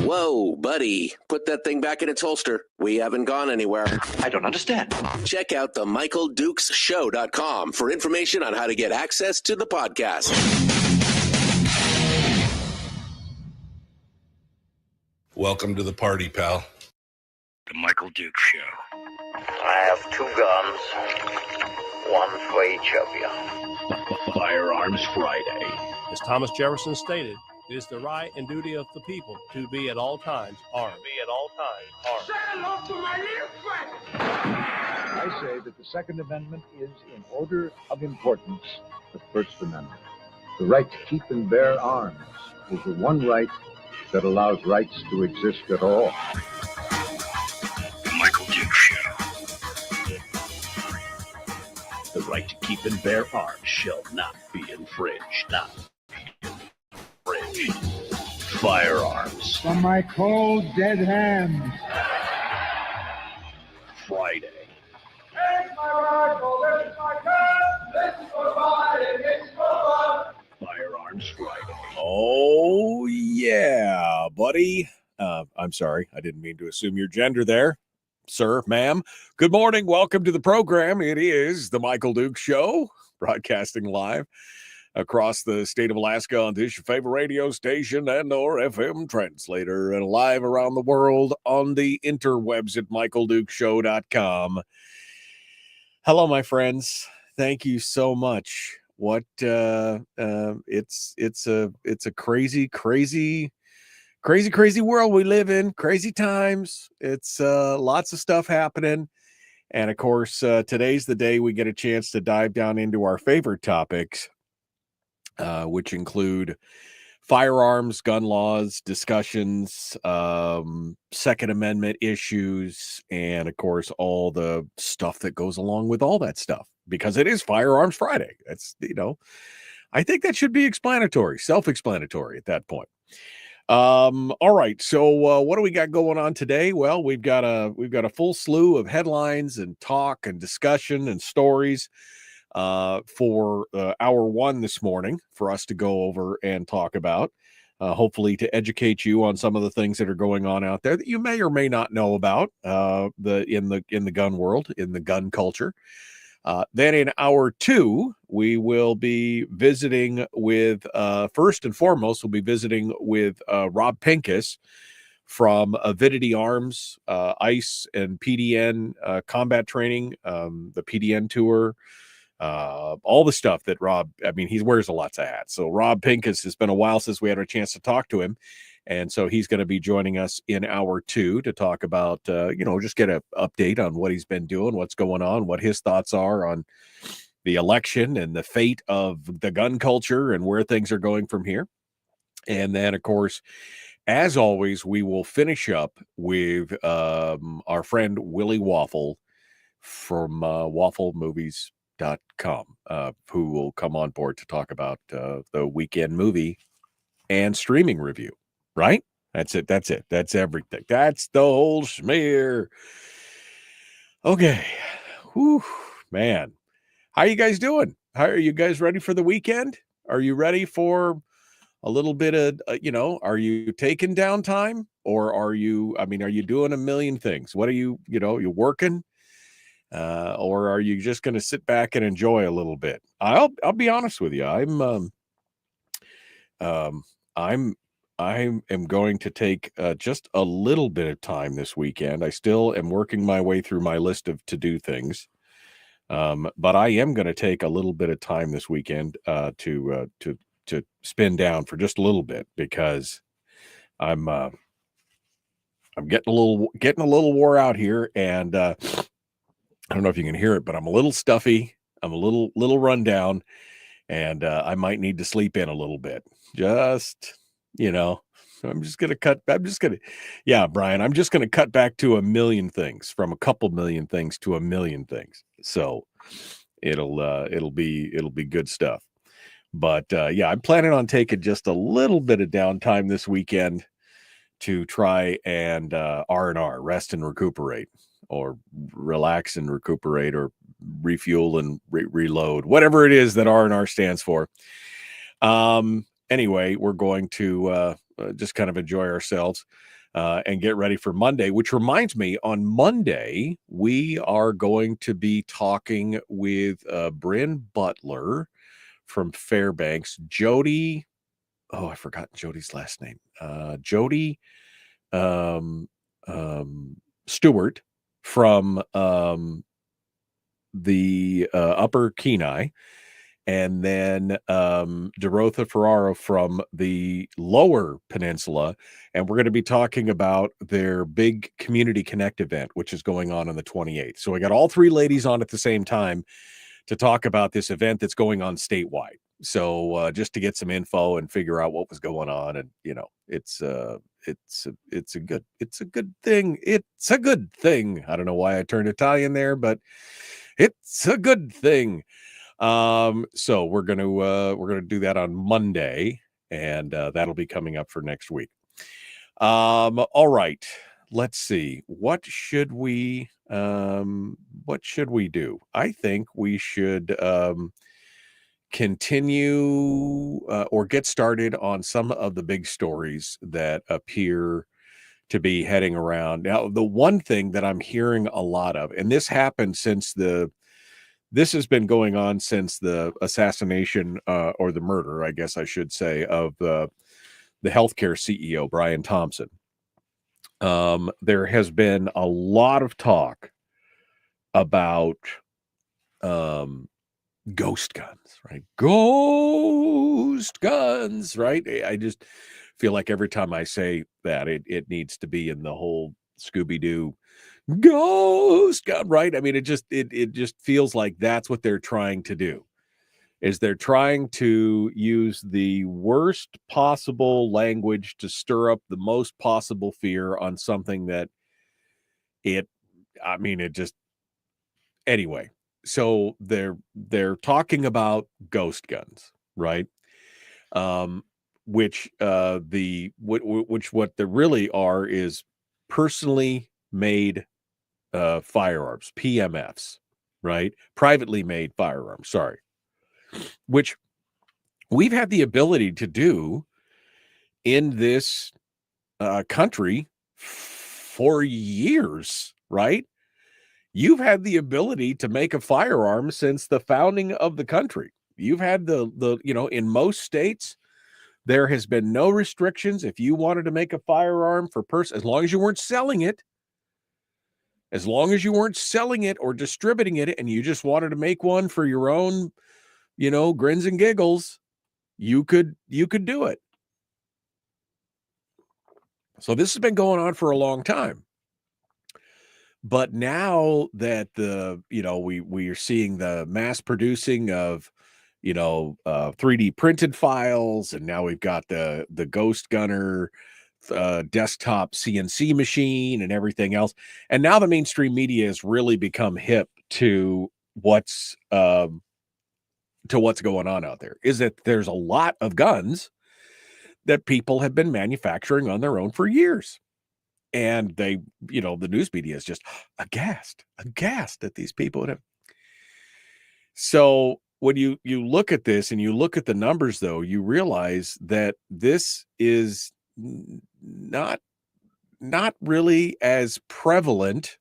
Whoa, buddy. Put that thing back in its holster. We haven't gone anywhere. I don't understand. Check out the MichaelDukesShow.com for information on how to get access to the podcast. Welcome to the party, pal. The Michael Dukes Show. I have 2 guns, one for each of you. Firearms Friday. As Thomas Jefferson stated, it is the right and duty of the people to be at all times armed. Say hello to my little friend. I say that the Second Amendment is, in order of importance, the First Amendment. The right to keep and bear arms is the one right that allows rights to exist at all. The Michael Dukes Show. The right to keep and bear arms shall not be infringed. Firearms From my cold, dead hands. Friday. Here's my rifle, this is my gun, this is for fighting, it's for fun. Firearms Friday. Oh, yeah, buddy. I'm sorry. I didn't mean to assume your gender there, sir, ma'am. Good morning. Welcome to the program. It is the Michael Dukes Show, broadcasting live across the state of Alaska on this your favorite radio station and or FM translator, and live around the world on the interwebs at michaeldukeshow.com. Hello, my friends. Thank you so much. What it's a crazy world we live in, crazy times. It's lots of stuff happening. And of course, today's the day we get a chance to dive down into our favorite topics, which include firearms, gun laws, discussions, Second Amendment issues, and of course, all the stuff that goes along with all that stuff, because it is Firearms Friday. That's, I think that should be self-explanatory at that point. All right. So what do we got going on today? Well, we've got a full slew of headlines and talk and discussion and stories for hour one this morning for us to go over and talk about, hopefully to educate you on some of the things that are going on out there that you may or may not know about in the gun world, in the gun culture. Then in hour two, we will be visiting with, first and foremost, we'll be visiting with Rob Pincus from Avidity Arms, ICE and PDN combat training, the PDN tour, all the stuff that Rob, he wears lots of hats. So Rob Pincus, it's been a while since we had a chance to talk to him. And so he's going to be joining us in hour two to talk about, just get an update on what he's been doing, what's going on, what his thoughts are on the election and the fate of the gun culture and where things are going from here. And then, of course, as always, we will finish up with our friend Willie Waffle from wafflemovies.com, who will come on board to talk about the weekend movie and streaming review. Right? That's it. That's everything. That's the whole schmear. Okay. Whew, man. How you guys doing? How are you guys ready for the weekend? Are you ready for a little bit of, are you taking downtime, or are you doing a million things? What are you working? Or are you just going to sit back and enjoy a little bit? I'll be honest with you. I am going to take just a little bit of time this weekend. I still am working my way through my list of to-do things, but I am going to take a little bit of time this weekend to spin down for just a little bit, because I'm getting a little wore out here, and I don't know if you can hear it, but I'm a little stuffy. I'm a little run down, and I might need to sleep in a little bit. I'm just going to cut back to a million things, from a couple million things to a million things. So it'll be good stuff. But I'm planning on taking just a little bit of downtime this weekend to try and R&R, rest and recuperate, or relax and recuperate, or refuel and reload, whatever it is that R&R stands for. Anyway, we're going to just kind of enjoy ourselves. and get ready for Monday, which reminds me, on Monday, we are going to be talking with Bryn Butler from Fairbanks, Jody. Oh, I forgot Jody's last name. Jody Stewart from the Upper Kenai, and then Dorotha Ferraro from the Lower Peninsula. And we're going to be talking about their big Community Connect event, which is going on the 28th. So I got all three ladies on at the same time to talk about this event that's going on statewide. So just to get some info and figure out what was going on. And, it's a good thing. It's a good thing. I don't know why I turned Italian there, but it's a good thing. So we're going to do that on Monday, and that'll be coming up for next week. All right, let's see. What should we do? I think we should, continue or get started on some of the big stories that appear to be heading around. Now, the one thing that I'm hearing a lot of, and this happened this has been going on since the assassination or the murder, I guess I should say, of the healthcare CEO, Brian Thompson. There has been a lot of talk about ghost guns, right? Ghost guns, right? I just feel like every time I say that, it needs to be in the whole Scooby-Doo ghost gun, right? I mean, it just feels like that's what they're trying to do, is they're trying to use the worst possible language to stir up the most possible fear on something that anyway. So they're talking about ghost guns, right? Which what they really are is personally made firearms, PMFs, right? Privately made firearms, sorry. Which we've had the ability to do in this country for years, right? You've had the ability to make a firearm since the founding of the country. You've had in most states, there has been no restrictions. If you wanted to make a firearm for as long as you weren't selling it, or distributing it, and you just wanted to make one for your own, grins and giggles, you could do it. So this has been going on for a long time. But now that we are seeing the mass producing of 3D printed files, and now we've got the Ghost Gunner desktop CNC machine and everything else, and now the mainstream media has really become hip to what's going on out there. Is that there's a lot of guns that people have been manufacturing on their own for years. And they, the news media is just aghast at these people. So when you look at this and you look at the numbers, though, you realize that this is not really as prevalent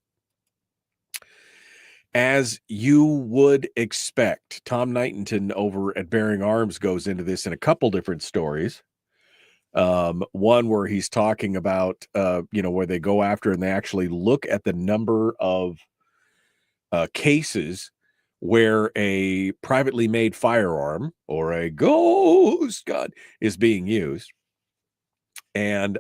as you would expect. Tom Knighton over at Bearing Arms goes into this in a couple different stories. One where he's talking about, where they go after and they actually look at the number of cases where a privately made firearm or a ghost gun is being used. And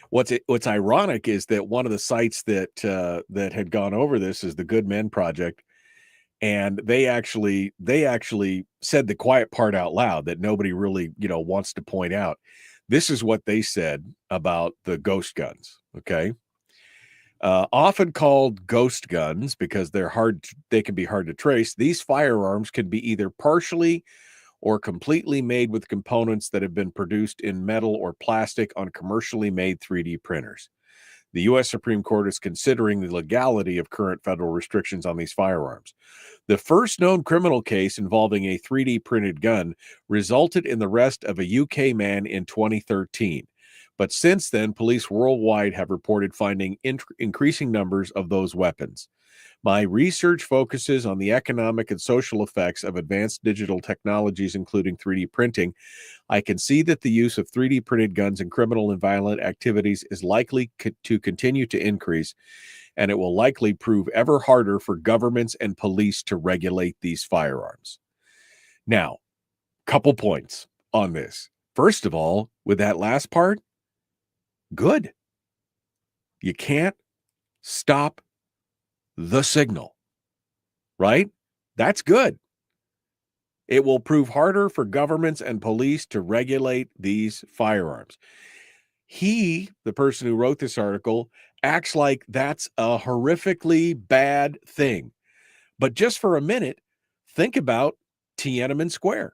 what's ironic is that one of the sites that had gone over this is the Good Men Project. And they actually said the quiet part out loud that nobody really, wants to point out. This is what they said about the ghost guns. Okay. Often called ghost guns because they can be hard to trace. These firearms can be either partially or completely made with components that have been produced in metal or plastic on commercially made 3D printers. The U.S. Supreme Court is considering the legality of current federal restrictions on these firearms. The first known criminal case involving a 3D printed gun resulted in the arrest of a UK man in 2013. But since then, police worldwide have reported finding increasing numbers of those weapons. My research focuses on the economic and social effects of advanced digital technologies, including 3D printing. I can see that the use of 3D printed guns in criminal and violent activities is likely to continue to increase, and it will likely prove ever harder for governments and police to regulate these firearms. Now, couple points on this. First of all, with that last part, good. You can't stop the signal, right? That's good. It will prove harder for governments and police to regulate these firearms. He, the person who wrote this article, acts like that's a horrifically bad thing. But just for a minute, think about Tiananmen Square.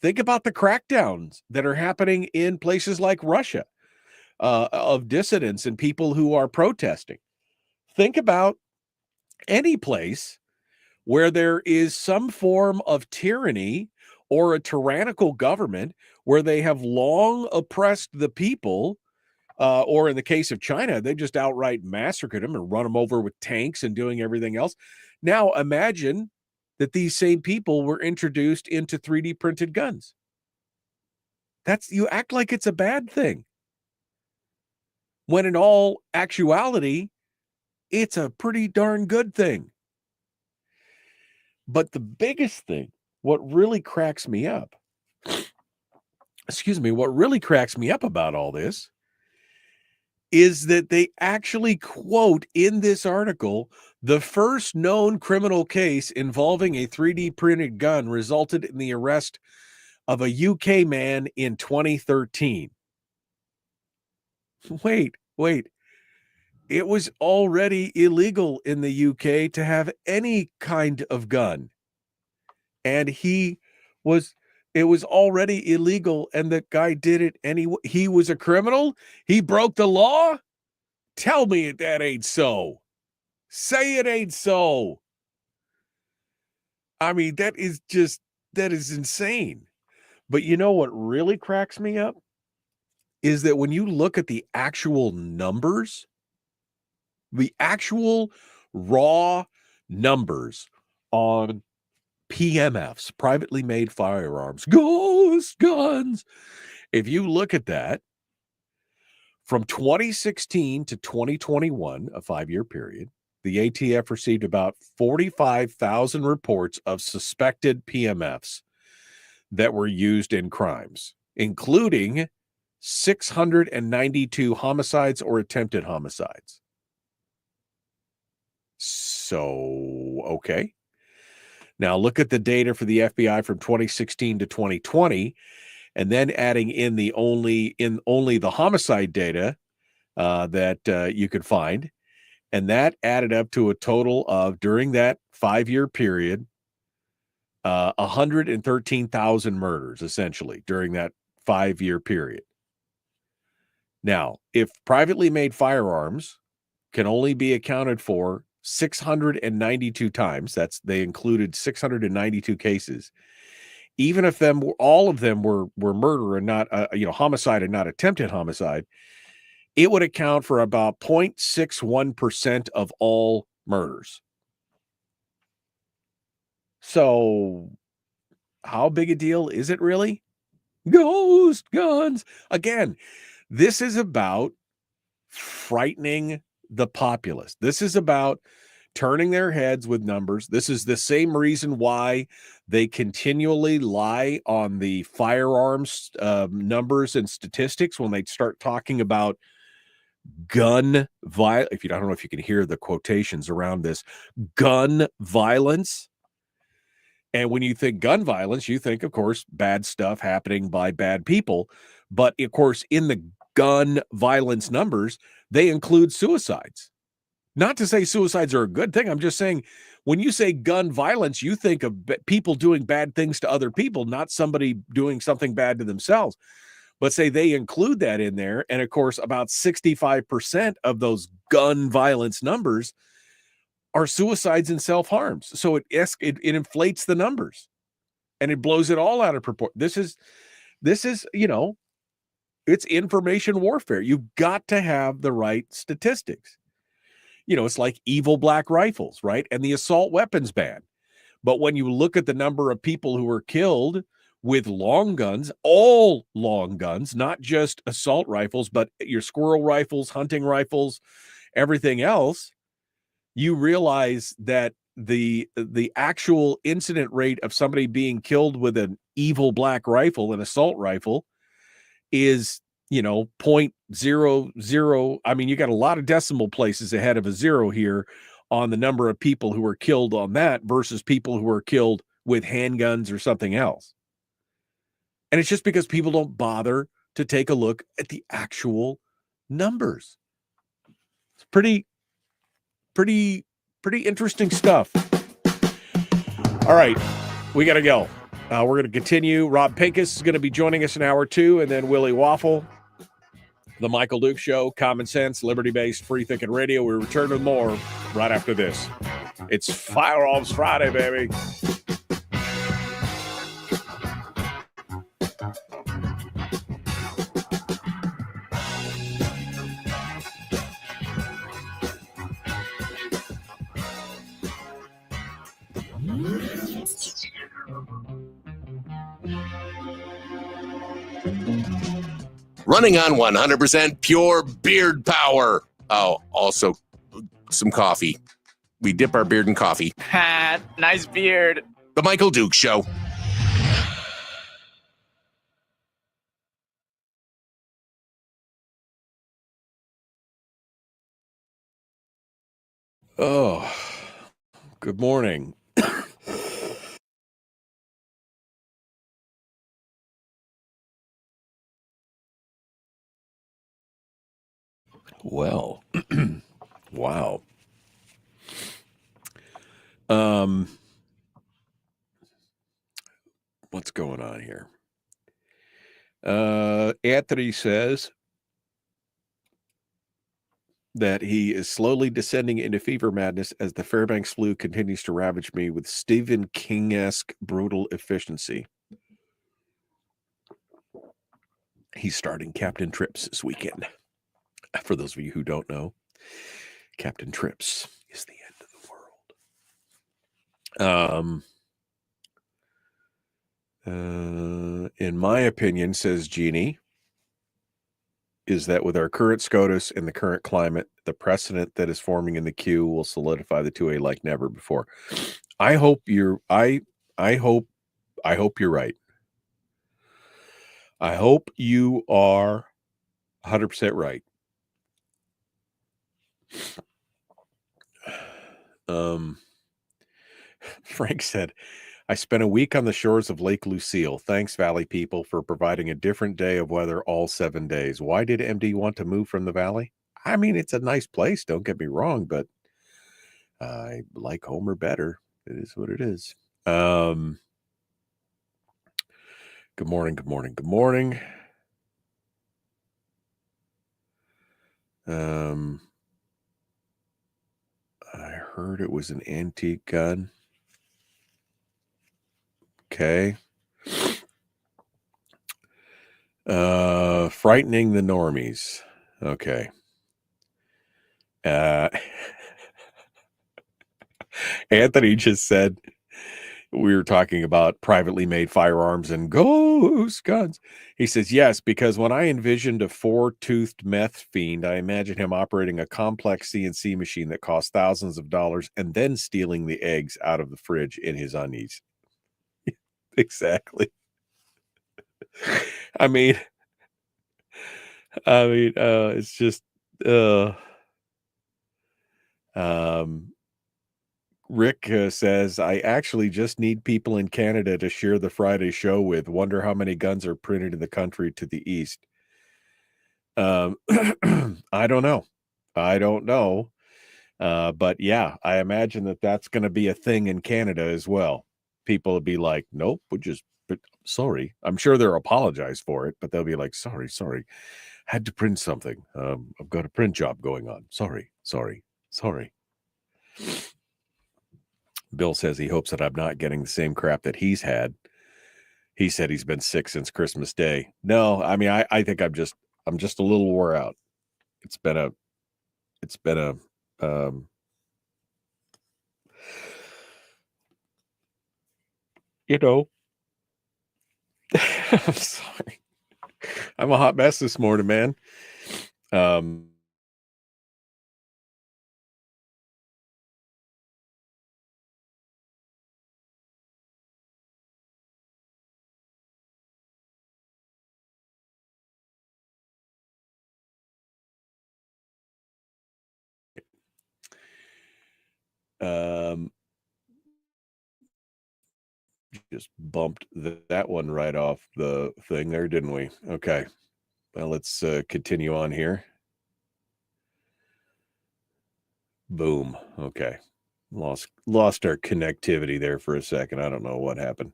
Think about the crackdowns that are happening in places like Russia of dissidents and people who are protesting. Think about any place where there is some form of tyranny or a tyrannical government where they have long oppressed the people, or in the case of China, they just outright massacred them and run them over with tanks and doing everything else. Now imagine that these same people were introduced into 3D printed guns. You act like it's a bad thing, when in all actuality, it's a pretty darn good thing. But the biggest thing, what really cracks me up about all this is that they actually quote in this article the first known criminal case involving a 3D printed gun resulted in the arrest of a UK man in 2013. Wait. It was already illegal in the UK to have any kind of gun. And it was already illegal, and the guy did it anyway. He was a criminal? He broke the law? Tell me that ain't so. Say it ain't so. I mean, that is insane. But you know what really cracks me up? Is that when you look at the actual numbers, the actual raw numbers on PMFs, privately made firearms, ghost guns. If you look at that, from 2016 to 2021, a 5-year period, the ATF received about 45,000 reports of suspected PMFs that were used in crimes, including 692 homicides or attempted homicides. So, okay. Now look at the data for the FBI from 2016 to 2020, and then adding in only the homicide data that you could find, and that added up to a total of, during that 5-year period, 113,000 murders, essentially, during that 5-year period. Now, if privately made firearms can only be accounted for 692 times, they included 692 cases, even if all of them were murder and not homicide and not attempted homicide, it would account for about 0.61% of all murders. So how big a deal is it really? Ghost guns. Again, this is about frightening the populace. This is about turning their heads with numbers. This is the same reason why they continually lie on the firearms numbers and statistics when they start talking about gun violence. I don't know if you can hear the quotations around this, gun violence. And when you think gun violence, you think, of course, bad stuff happening by bad people. But, of course, in the gun violence numbers, they include suicides. Not to say suicides are a good thing. I'm just saying, when you say gun violence, you think of people doing bad things to other people, not somebody doing something bad to themselves. But say they include that in there. And, of course, about 65% of those gun violence numbers are suicides and self-harms. So it inflates the numbers, and it blows it all out of proportion. This is, It's information warfare. You've got to have the right statistics. It's like evil black rifles, right? And the assault weapons ban. But when you look at the number of people who were killed with long guns, all long guns, not just assault rifles, but your squirrel rifles, hunting rifles, everything else, you realize that the actual incident rate of somebody being killed with an evil black rifle, an assault rifle, is 0.00. I mean, you got a lot of decimal places ahead of a zero here on the number of people who were killed on that versus people who were killed with handguns or something else. And it's just because people don't bother to take a look at the actual numbers. It's pretty interesting stuff. All right, we got to go. We're going to continue. Rob Pincus is going to be joining us in hour 2, and then Willie Waffle. The Michael Duke Show, common sense, liberty-based, free-thinking radio. We return with more right after this. It's Firearms Friday, baby. Running on 100% pure beard power. Oh, also some coffee. We dip our beard in coffee. Nice beard. The Michael Duke Show. Oh, good morning. Well, wow. What's going on here? Anthony says that he is slowly descending into fever madness as the Fairbanks flu continues to ravage me with Stephen King-esque brutal efficiency. He's starting Captain Trips this weekend. For those of you who don't know, Captain Trips is the end of the world. In my opinion, says Jeannie, is that with our current SCOTUS and the current climate, the precedent that is forming in the queue will solidify the 2A like never before. I hope you're right. I hope you are 100% right. Frank said, I spent a week on the shores of Lake Lucille. Thanks, Valley people, for providing a different day of weather all 7 days. Why did MD want to move from the Valley? I mean, it's a nice place, don't get me wrong, but I like Homer better. It is what it is. Good morning. I heard it was an antique gun. Okay. Frightening the normies. Okay. Anthony just said we were talking about privately made firearms and ghost guns. He says, yes, because when I envisioned a 4-toothed meth fiend, I imagined him operating a complex CNC machine that cost thousands of dollars and then stealing the eggs out of the fridge in his undies. Exactly. I mean, it's just, Rick says, I actually just need people in Canada to share the Friday show with. Wonder how many guns are printed in the country to the east. I don't know. But yeah, I imagine that that's going to be a thing in Canada as well. People will be like, nope, sorry. I'm sure they'll apologize for it, but they'll be like, sorry. Had to print something. I've got a print job going on. Sorry. Bill says he hopes that I'm not getting the same crap that he's had. He said he's been sick since Christmas Day. No, I mean, I think I'm just a little wore out. It's been a you know, I'm sorry. I'm a hot mess this morning, man. Just bumped that one right off the thing there, didn't we? Okay. Well, let's continue on here. Boom. Okay. Lost our connectivity there for a second. I don't know what happened.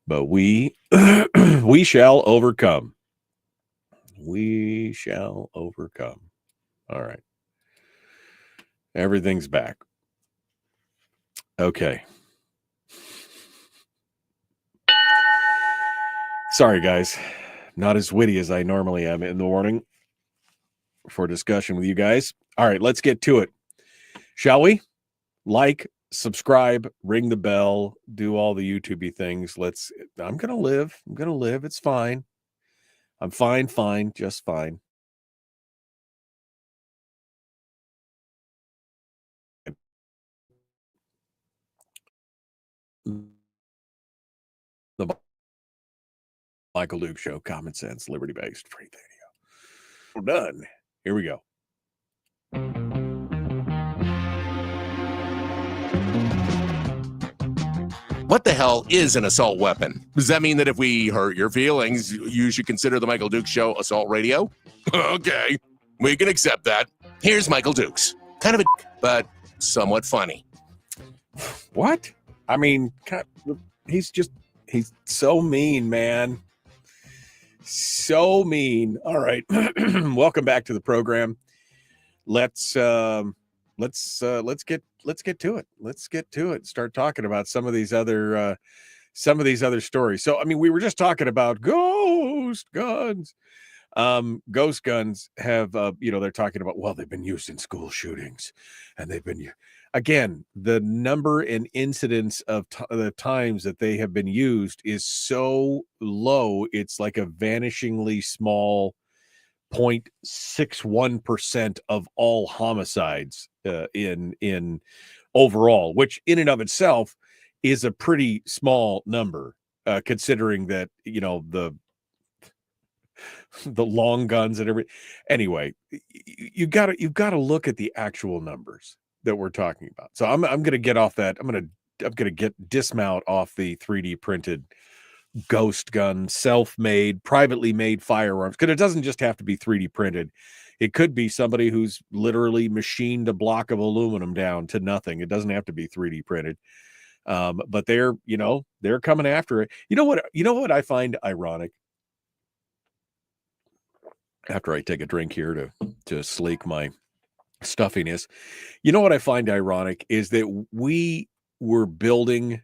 But we we shall overcome. We shall overcome. All right. Everything's back. Okay. Sorry, guys. Not as witty as I normally am in the morning for discussion with you guys. All right, let's get to it. Shall we? Like, subscribe, ring the bell, do all the YouTube-y things. I'm going to live. It's fine. I'm fine, just fine. The Michael Duke Show, common sense, liberty-based, free radio. We're done. Here we go. What the hell is an assault weapon? Does that mean that if we hurt your feelings, you should consider the Michael Dukes Show assault radio? Okay, we can accept that. Here's Michael Dukes. Kind of a but somewhat funny. What? I mean, he's so mean, man. So mean. All right. Welcome back to the program. Let's get to it. Let's get to it. Start talking about some of these other stories. So, I mean, we were just talking about ghost guns. Ghost guns have, they're talking about, well, they've been used in school shootings, and they've been, again, the number and incidence of the times that they have been used is so low. It's like a vanishingly small 0.61% of all homicides in overall, which in and of itself is a pretty small number, considering that, the long guns and everything. Anyway, you've got to look at the actual numbers that we're talking about. So I'm going to get off that. I'm going to dismount off the 3D printed ghost gun, self-made, privately made firearms, because it doesn't just have to be 3D printed. It could be somebody who's literally machined a block of aluminum down to nothing. It doesn't have to be 3D printed. But they're coming after it. You know what I find ironic? After I take a drink here to slake my stuffiness, you know what I find ironic is that we were building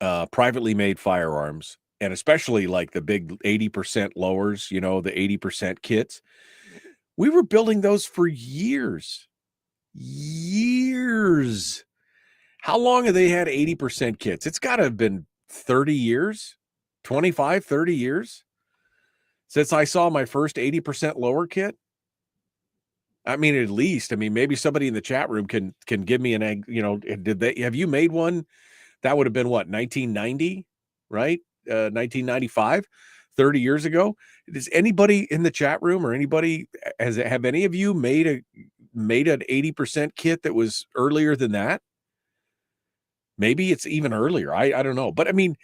privately made firearms, and especially like the big 80% lowers, the 80% kits. We were building those for years. How long have they had 80% kits? It's got to have been 30 years, 25, 30 years since I saw my first 80% lower kit. I mean, at least, maybe somebody in the chat room can give me have you made one? That would have been what, 1990, right? 1995, 30 years ago. Does anybody in the chat room or anybody have any of you made an 80% kit that was earlier than that? Maybe it's even earlier. I don't know. But I mean,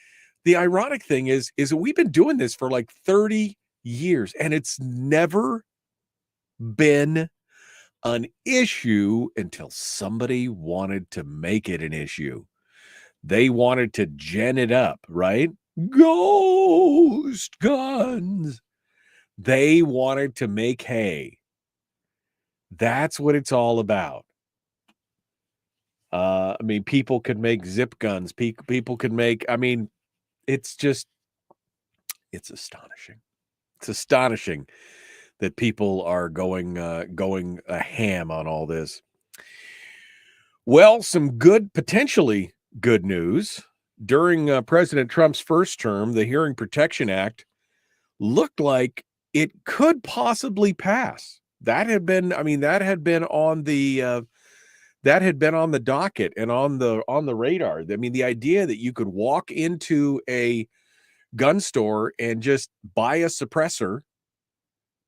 the ironic thing is that we've been doing this for like 30 years, and it's never been an issue until somebody wanted to make it an issue. They wanted to gen it up, right? Ghost guns. They wanted to make hay. That's what it's all about. People could make zip guns. People could make, it's astonishing. It's astonishing that people are going a ham on all this. Well, some potentially good news. During President Trump's first term, the Hearing Protection Act looked like it could possibly pass. That had been on the docket and on the radar. I mean, the idea that you could walk into a gun store and just buy a suppressor,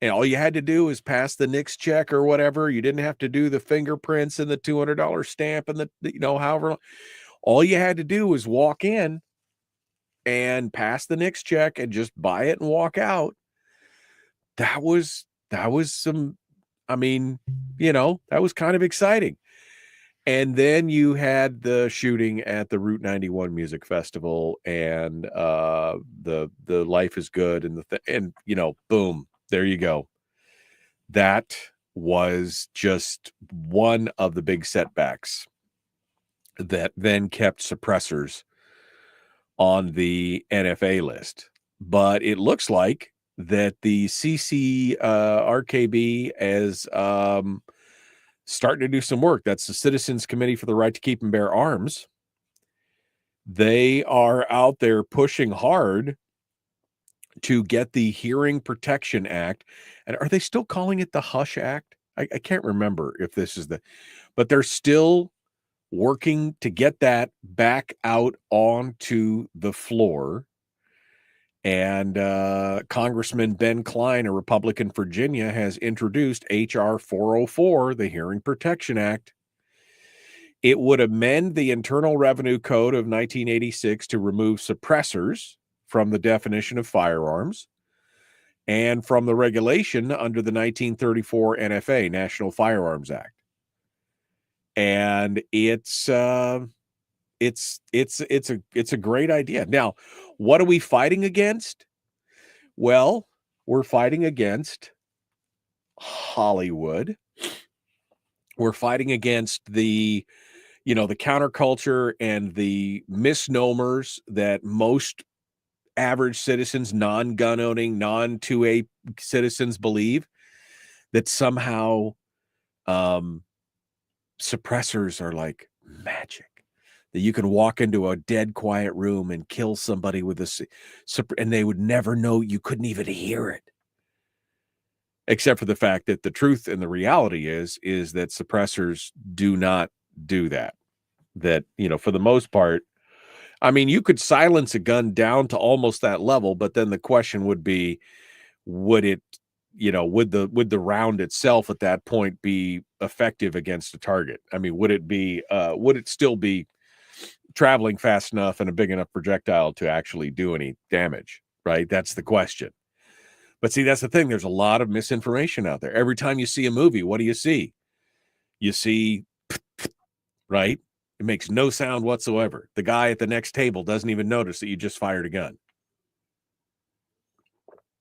and all you had to do is pass the NICS check or whatever. You didn't have to do the fingerprints and the $200 stamp and however long. All you had to do was walk in and pass the NICS check and just buy it and walk out. That was some, that was kind of exciting. And then you had the shooting at the Route 91 Music Festival and the Life is Good and boom, there you go. That was just one of the big setbacks that then kept suppressors on the NFA list. But it looks like that the CCRKB is starting to do some work. That's the Citizens Committee for the Right to Keep and Bear Arms. They are out there pushing hard to get the Hearing Protection Act. And are they still calling it the Hush Act? I can't remember if this is but they're still working to get that back out onto the floor. And Congressman Ben Cline, a Republican from Virginia, has introduced H.R. 404, the Hearing Protection Act. It would amend the Internal Revenue Code of 1986 to remove suppressors from the definition of firearms and from the regulation under the 1934 NFA, National Firearms Act. And it's a great idea. Now, what are we fighting against? Well, we're fighting against Hollywood. We're fighting against the counterculture and the misnomers that most average citizens, non-gun owning, non-2A citizens believe, that somehow suppressors are like magic, that you can walk into a dead quiet room and kill somebody with and they would never know, you couldn't even hear it. Except for the fact that the truth and the reality is that suppressors do not do that. That, for the most part, you could silence a gun down to almost that level, but then the question would be, would the round itself at that point be effective against a target? Would it still be traveling fast enough and a big enough projectile to actually do any damage? Right? That's the question. But see, that's the thing. There's a lot of misinformation out there. Every time you see a movie, what do you see? You see, right? It makes no sound whatsoever. The guy at the next table doesn't even notice that you just fired a gun.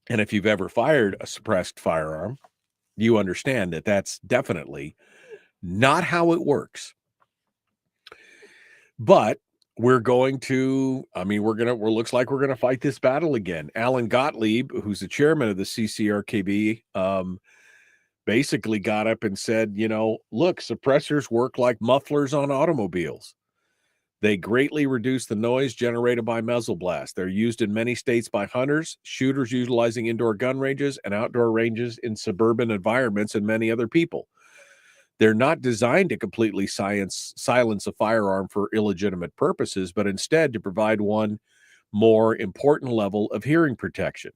And if you've ever fired a suppressed firearm, you understand that that's definitely not how it works. But we're going to, looks like we're going to fight this battle again. Alan Gottlieb, who's the chairman of the CCRKB, basically got up and said, look, suppressors work like mufflers on automobiles. They greatly reduce the noise generated by muzzle blast. They're used in many states by hunters, shooters utilizing indoor gun ranges, and outdoor ranges in suburban environments, and many other people. They're not designed to completely silence a firearm for illegitimate purposes, but instead to provide one more important level of hearing protection.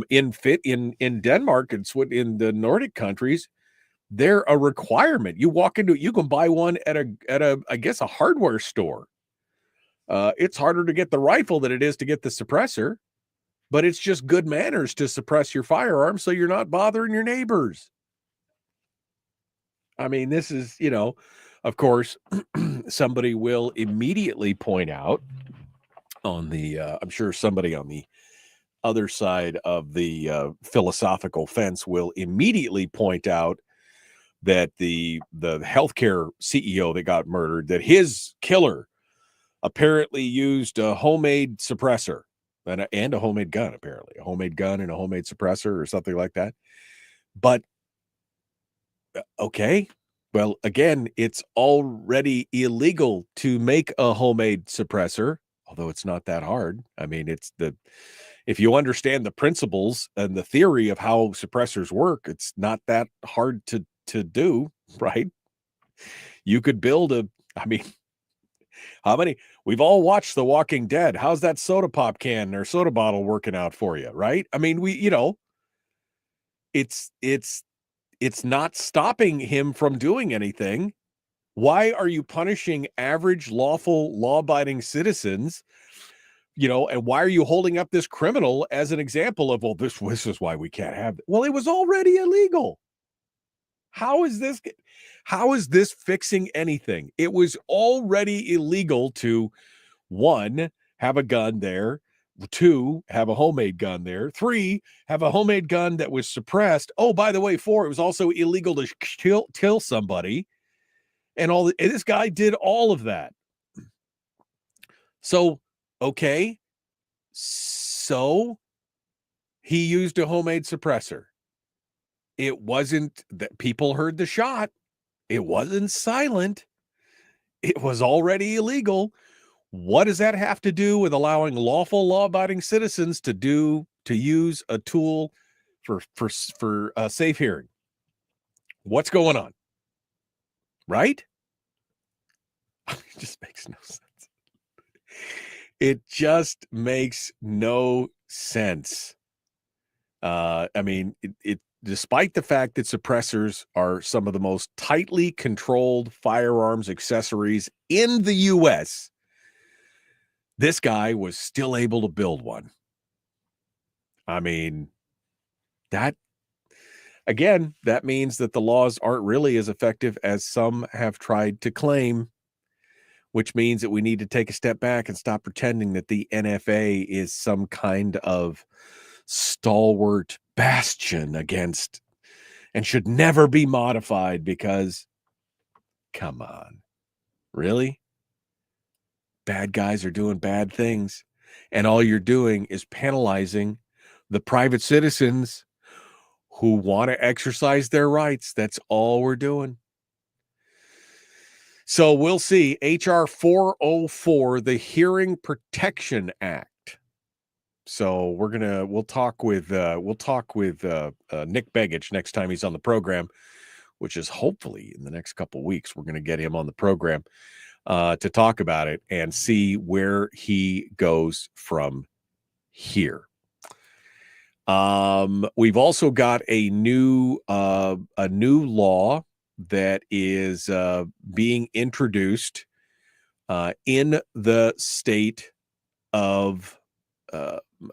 In Denmark and in the Nordic countries, they're a requirement. You walk into it, you can buy one at a I guess a hardware store. It's harder to get the rifle than it is to get the suppressor, but it's just good manners to suppress your firearm so you're not bothering your neighbors. This is, of course, somebody will immediately point out on the, I'm sure somebody on the other side of the philosophical fence will immediately point out that the healthcare CEO that got murdered, that his killer apparently used a homemade suppressor and a homemade gun, apparently. A homemade gun and a homemade suppressor or something like that. But, okay. Well, again, it's already illegal to make a homemade suppressor, although it's not that hard. I mean, if you understand the principles and the theory of how suppressors work, it's not that hard to do, right? You could build how many? We've all watched The Walking Dead. How's that soda pop can or soda bottle working out for you, right? I mean, it's not stopping him from doing anything. Why are you punishing average, lawful, law-abiding citizens? And why are you holding up this criminal as an example of, well, this is why we can't have it? Well, it was already illegal. How is this fixing anything? It was already illegal to, 1, have a gun there, 2, have a homemade gun there, 3, have a homemade gun that was suppressed. Oh, by the way, 4, it was also illegal to kill somebody. And this guy did all of that. So, okay. So he used a homemade suppressor. It wasn't that people heard the shot. It wasn't silent. It was already illegal. What does that have to do with allowing lawful, law-abiding citizens to use a tool for safe hearing? What's going on? Right? It just makes no sense. It just makes no sense. I mean, despite the fact that suppressors are some of the most tightly controlled firearms accessories in the U.S., this guy was still able to build one. I mean, that means that the laws aren't really as effective as some have tried to claim, which means that we need to take a step back and stop pretending that the NFA is some kind of stalwart bastion against and should never be modified because, come on, really? Bad guys are doing bad things, and all you're doing is penalizing the private citizens who want to exercise their rights. That's all we're doing. So we'll see. H.R. 404, the Hearing Protection Act. So we'll talk with Nick Begich next time he's on the program, which is hopefully in the next couple of weeks. We're going to get him on the program to talk about it and see where he goes from here. We've also got a new law that is being introduced in the state of in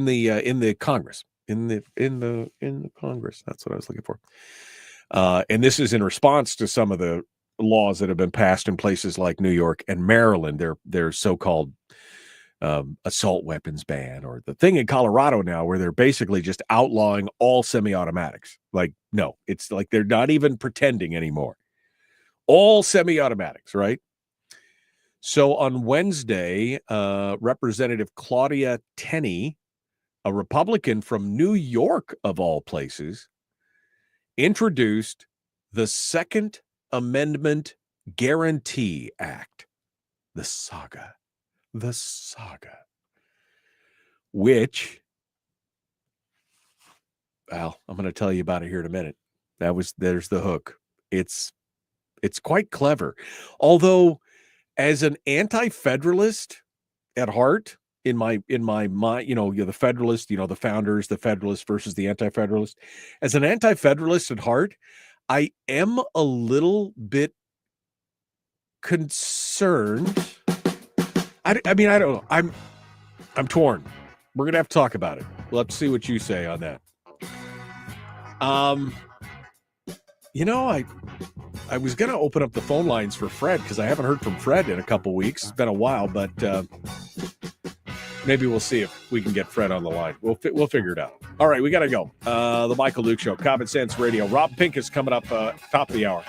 the Congress, in the Congress. That's what I was looking for. And this is in response to some of the laws that have been passed in places like New York and Maryland. Their so-called assault weapons ban, or the thing in Colorado now where they're basically just outlawing all semi-automatics. Like, no, it's like they're not even pretending anymore. All semi-automatics, right? So on Wednesday, Representative Claudia Tenney, a Republican from New York of all places, introduced the Second Amendment Guarantee Act, the saga, which, well, I'm going to tell you about it here in a minute. There's the hook. It's quite clever. Although, as an anti-federalist at heart, in my mind, you're the Federalist, the founders, the Federalist versus the anti-Federalist. As an anti-Federalist at heart, I am a little bit concerned. I mean, I don't know. I'm torn. We're gonna have to talk about it. Let's see what you say on that. I was gonna open up the phone lines for Fred because I haven't heard from Fred in a couple weeks. It's been a while, but maybe we'll see if we can get Fred on the line. We'll figure it out. All right, we gotta go. The Michael Duke Show, Common Sense Radio. Rob Pincus coming up top of the hour.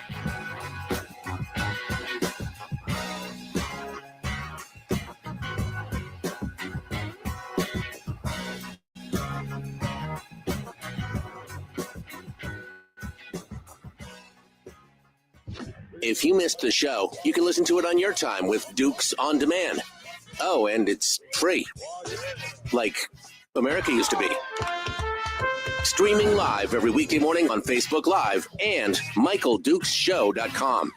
If you missed the show, you can listen to it on your time with Dukes On Demand. Oh, and it's free. Like America used to be. Streaming live every weekday morning on Facebook Live and MichaelDukesShow.com.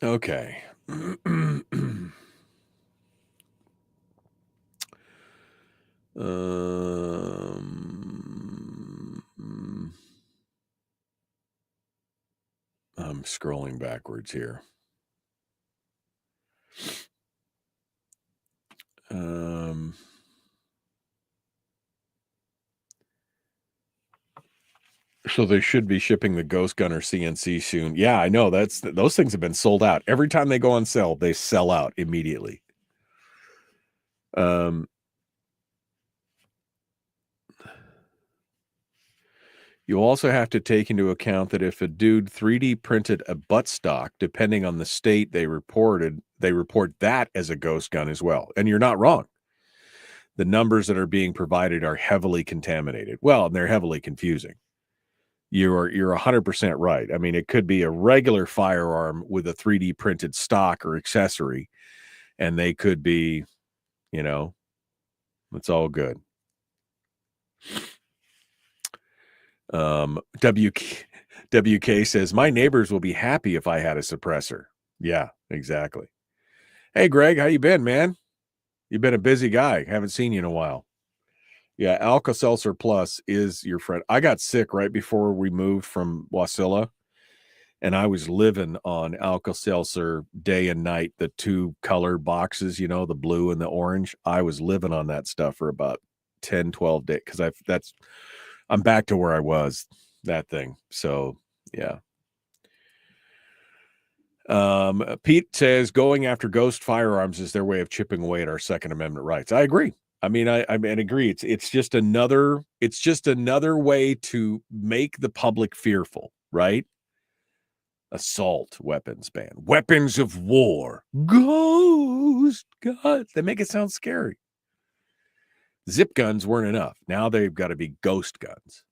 Okay. I'm scrolling backwards here. So they should be shipping the Ghost Gunner CNC soon. Yeah, I know. Those things have been sold out. Every time they go on sale, they sell out immediately. You also have to take into account that if a dude 3D printed a buttstock, depending on the state they report that as a ghost gun as well. And you're not wrong. The numbers that are being provided are heavily contaminated. Well, and they're heavily confusing. You're 100% right. I mean, it could be a regular firearm with a 3D printed stock or accessory, and they could be, it's all good. WK says, my neighbors will be happy if I had a suppressor. Yeah, exactly. Hey, Greg, how you been, man? You've been a busy guy. Haven't seen you in a while. Yeah, Alka-Seltzer Plus is your friend. I got sick right before we moved from Wasilla, and I was living on Alka-Seltzer day and night, the 2 color boxes, the blue and the orange. I was living on that stuff for about 10, 12 days because I'm back to where I was, that thing. So, yeah. Pete says going after ghost firearms is their way of chipping away at our Second Amendment rights. I agree. I mean, I agree. It's just another way to make the public fearful, right? Assault weapons ban, weapons of war, ghost guns. They make it sound scary. Zip guns weren't enough. Now they've got to be ghost guns.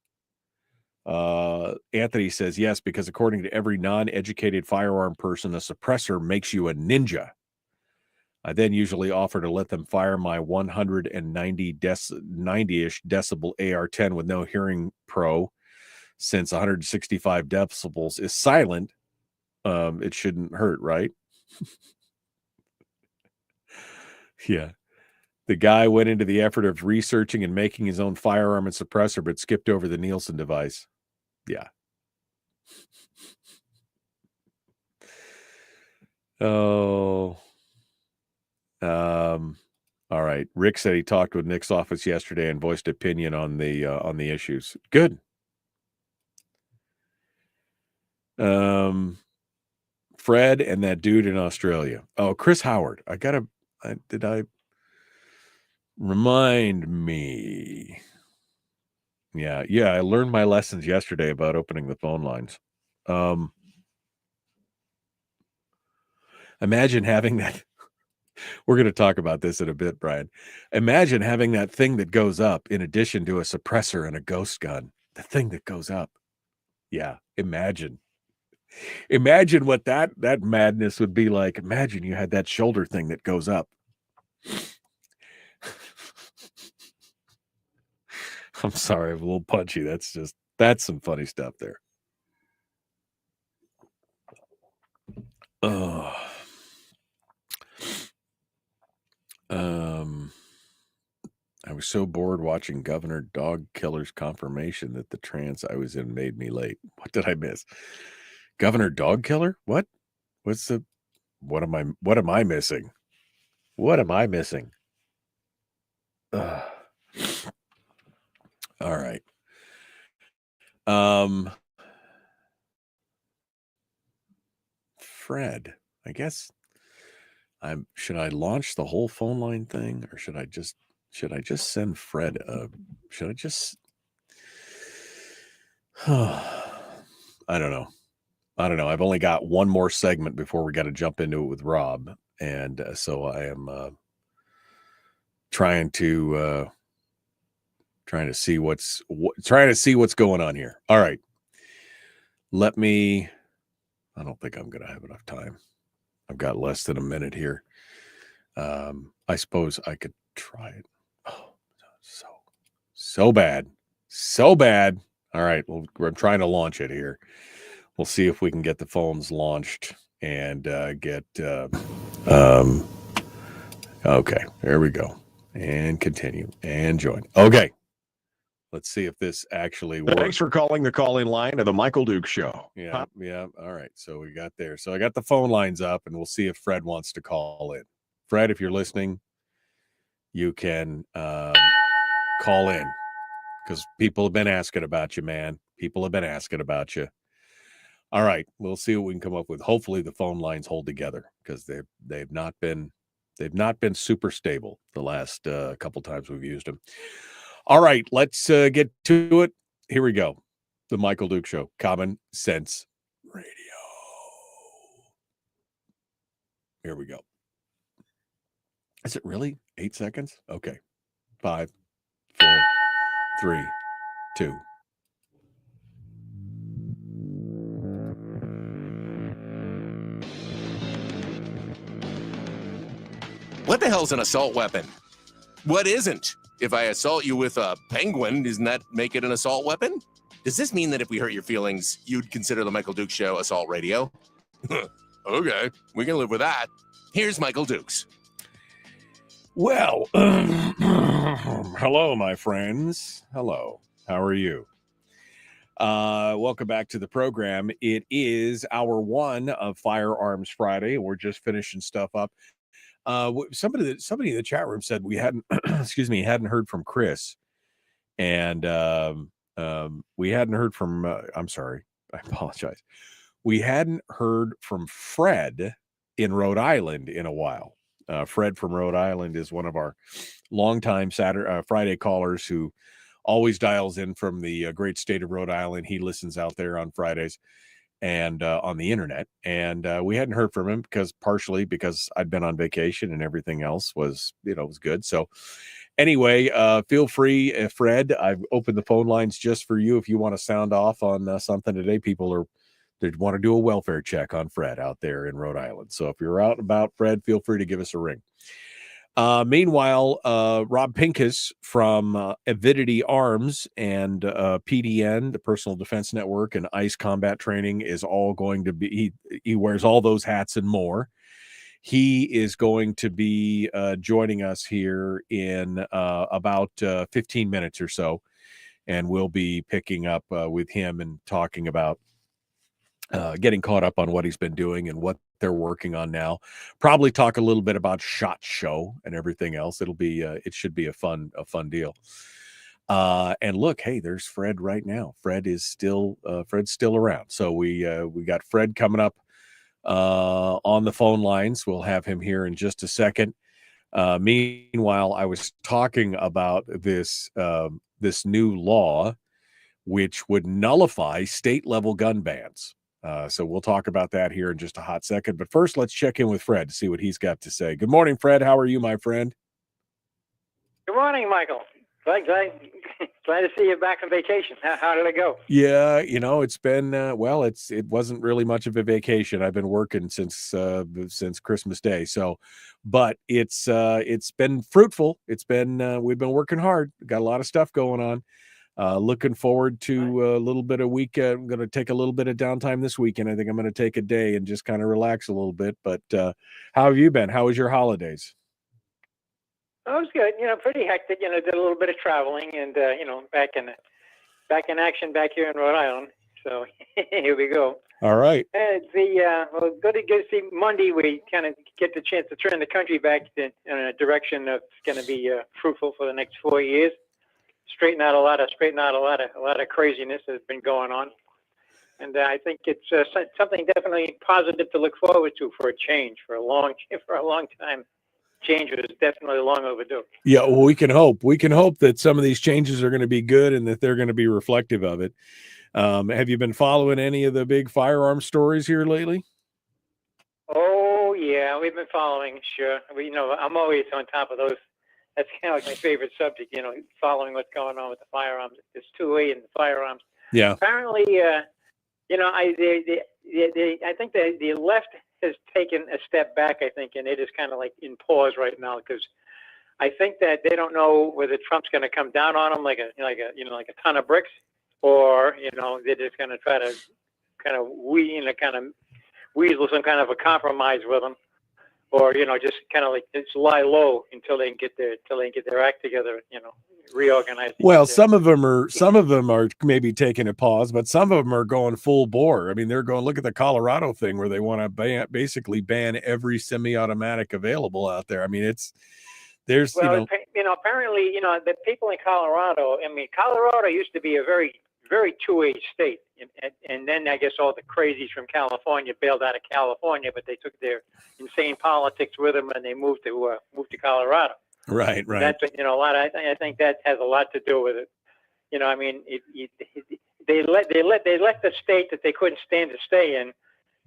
Anthony says yes, because according to every non-educated firearm person, a suppressor makes you a ninja. I then usually offer to let them fire my 90-ish decibel AR-10 with no hearing pro. Since 165 decibels is silent, it shouldn't hurt, right? Yeah. The guy went into the effort of researching and making his own firearm and suppressor, but skipped over the Nielsen device. Yeah. Oh. All right. Rick said he talked with Nick's office yesterday and voiced opinion on the issues. Good. Fred and that dude in Australia. Oh, Chris Howard. Remind me. Yeah. I learned my lessons yesterday about opening the phone lines. Imagine having that. We're going to talk about this in a bit, Brian. Imagine having that thing that goes up in addition to a suppressor and a ghost gun. The thing that goes up. Yeah, imagine what that madness would be like. Imagine you had that shoulder thing that goes up. I'm sorry, I'm a little punchy. That's some funny stuff there. Oh. I was so bored watching Governor Dog Killer's confirmation that the trance I was in made me late. What did I miss? Governor Dog Killer? What? What am I missing? What am I missing? All right. Fred, I guess should I launch the whole phone line thing, or should I just send Fred I don't know. I've only got one more segment before we got to jump into it with Rob. And so I am trying to Trying to see what's going on here. All right. I don't think I'm going to have enough time. I've got less than a minute here. I suppose I could try it. Oh, so bad. So bad. All right. Well, we're trying to launch it here. We'll see if we can get the phones launched and get okay, there we go. And continue and join. Okay. Let's see if this actually works. Thanks for calling the calling line of the Michael Duke Show. Yeah. All right. So we got there. So I got the phone lines up, and we'll see if Fred wants to call in. Fred, if you're listening, you can call in because people have been asking about you, man. People have been asking about you. All right. We'll see what we can come up with. Hopefully the phone lines hold together because they've not been super stable the last couple times we've used them. All right, let's get to it. Here we go. The Michael Duke Show, Common Sense Radio. Here we go. Is it really 8 seconds? Okay. 5, 4, 3, 2. What the hell's an assault weapon? What isn't? If I assault you with a penguin, doesn't that make it an assault weapon? Does this mean that if we hurt your feelings, you'd consider the Michael Dukes Show assault radio? Okay, we can live with that. Here's Michael Dukes. Well, hello, my friends. Hello. How are you? Welcome back to the program. It is hour 1 of Firearms Friday. We're just finishing stuff up. Somebody in the chat room said we hadn't hadn't heard from Chris, and we hadn't heard from I'm sorry, I apologize, we hadn't heard from Fred in Rhode Island in a while. Fred from Rhode Island is one of our longtime Friday callers who always dials in from the great state of Rhode Island. He listens out there on Fridays and on the internet, and we hadn't heard from him partially because I'd been on vacation and everything else was good. So anyway, feel free, Fred. I've opened the phone lines just for you if you want to sound off on something today. People they want to do a welfare check on Fred out there in Rhode Island. So if you're out and about, Fred, feel free to give us a ring. Meanwhile, Rob Pincus from Avidity Arms and PDN, the Personal Defense Network, and ICE Combat Training is all going to be, he wears all those hats and more. He is going to be joining us here in about 15 minutes or so, and we'll be picking up with him and talking about getting caught up on what he's been doing and what they're working on now. Probably talk a little bit about SHOT Show and everything else. It should be a fun deal. And look, hey, there's Fred right now. Fred's still around. So we got Fred coming up on the phone lines. We'll have him here in just a second. Meanwhile, I was talking about this new law which would nullify state level gun bans. So we'll talk about that here in just a hot second. But first, let's check in with Fred to see what he's got to say. Good morning, Fred. How are you, my friend? Good morning, Michael. Glad to see you back on vacation. How did it go? Yeah, it's been it wasn't really much of a vacation. I've been working since Christmas Day. So, but it's been fruitful. It's been we've been working hard. Got a lot of stuff going on. Looking forward to a little bit of weekend. I'm going to take a little bit of downtime this weekend. I think I'm going to take a day and just kind of relax a little bit. But how have you been? How was your holidays? Oh, it was good. Pretty hectic. Did a little bit of traveling and back in action back here in Rhode Island. So here we go. All right. Good to see Monday. We kind of get the chance to turn the country back in a direction that's going to be fruitful for the next 4 years. Straighten out a lot of craziness that's been going on, and I think it's something definitely positive to look forward to for a change for a long time. Change was definitely long overdue. Yeah, well, we can hope that some of these changes are going to be good and that they're going to be reflective of it. Have you been following any of the big firearm stories here lately? Oh yeah, we've been following. Sure, I'm always on top of those that's kind of like my favorite subject. You know, following what's going on with the firearms. There's 2A in the firearms. Yeah. Apparently, you know, I think the left has taken a step back. I think, and it is kind of like in pause right now because I think that they don't know whether Trump's going to come down on them like a ton of bricks, or you know they're just going to try to kind of weasel some kind of a compromise with them, or you know just kind of like just lie low until they can get their act together. You know, reorganize. Well, some of them are maybe taking a pause, but some of them are going full bore. I mean, they're going, look at the Colorado thing where they want to basically ban every semi-automatic available out there. I mean, there's apparently, you know, the people in Colorado. I mean, Colorado used to be a very, very 2A state, and then I guess all the crazies from California bailed out of California, but they took their insane politics with them and they moved to Colorado. Right. That's I think that has a lot to do with it. You know, I mean, they let the state that they couldn't stand to stay in,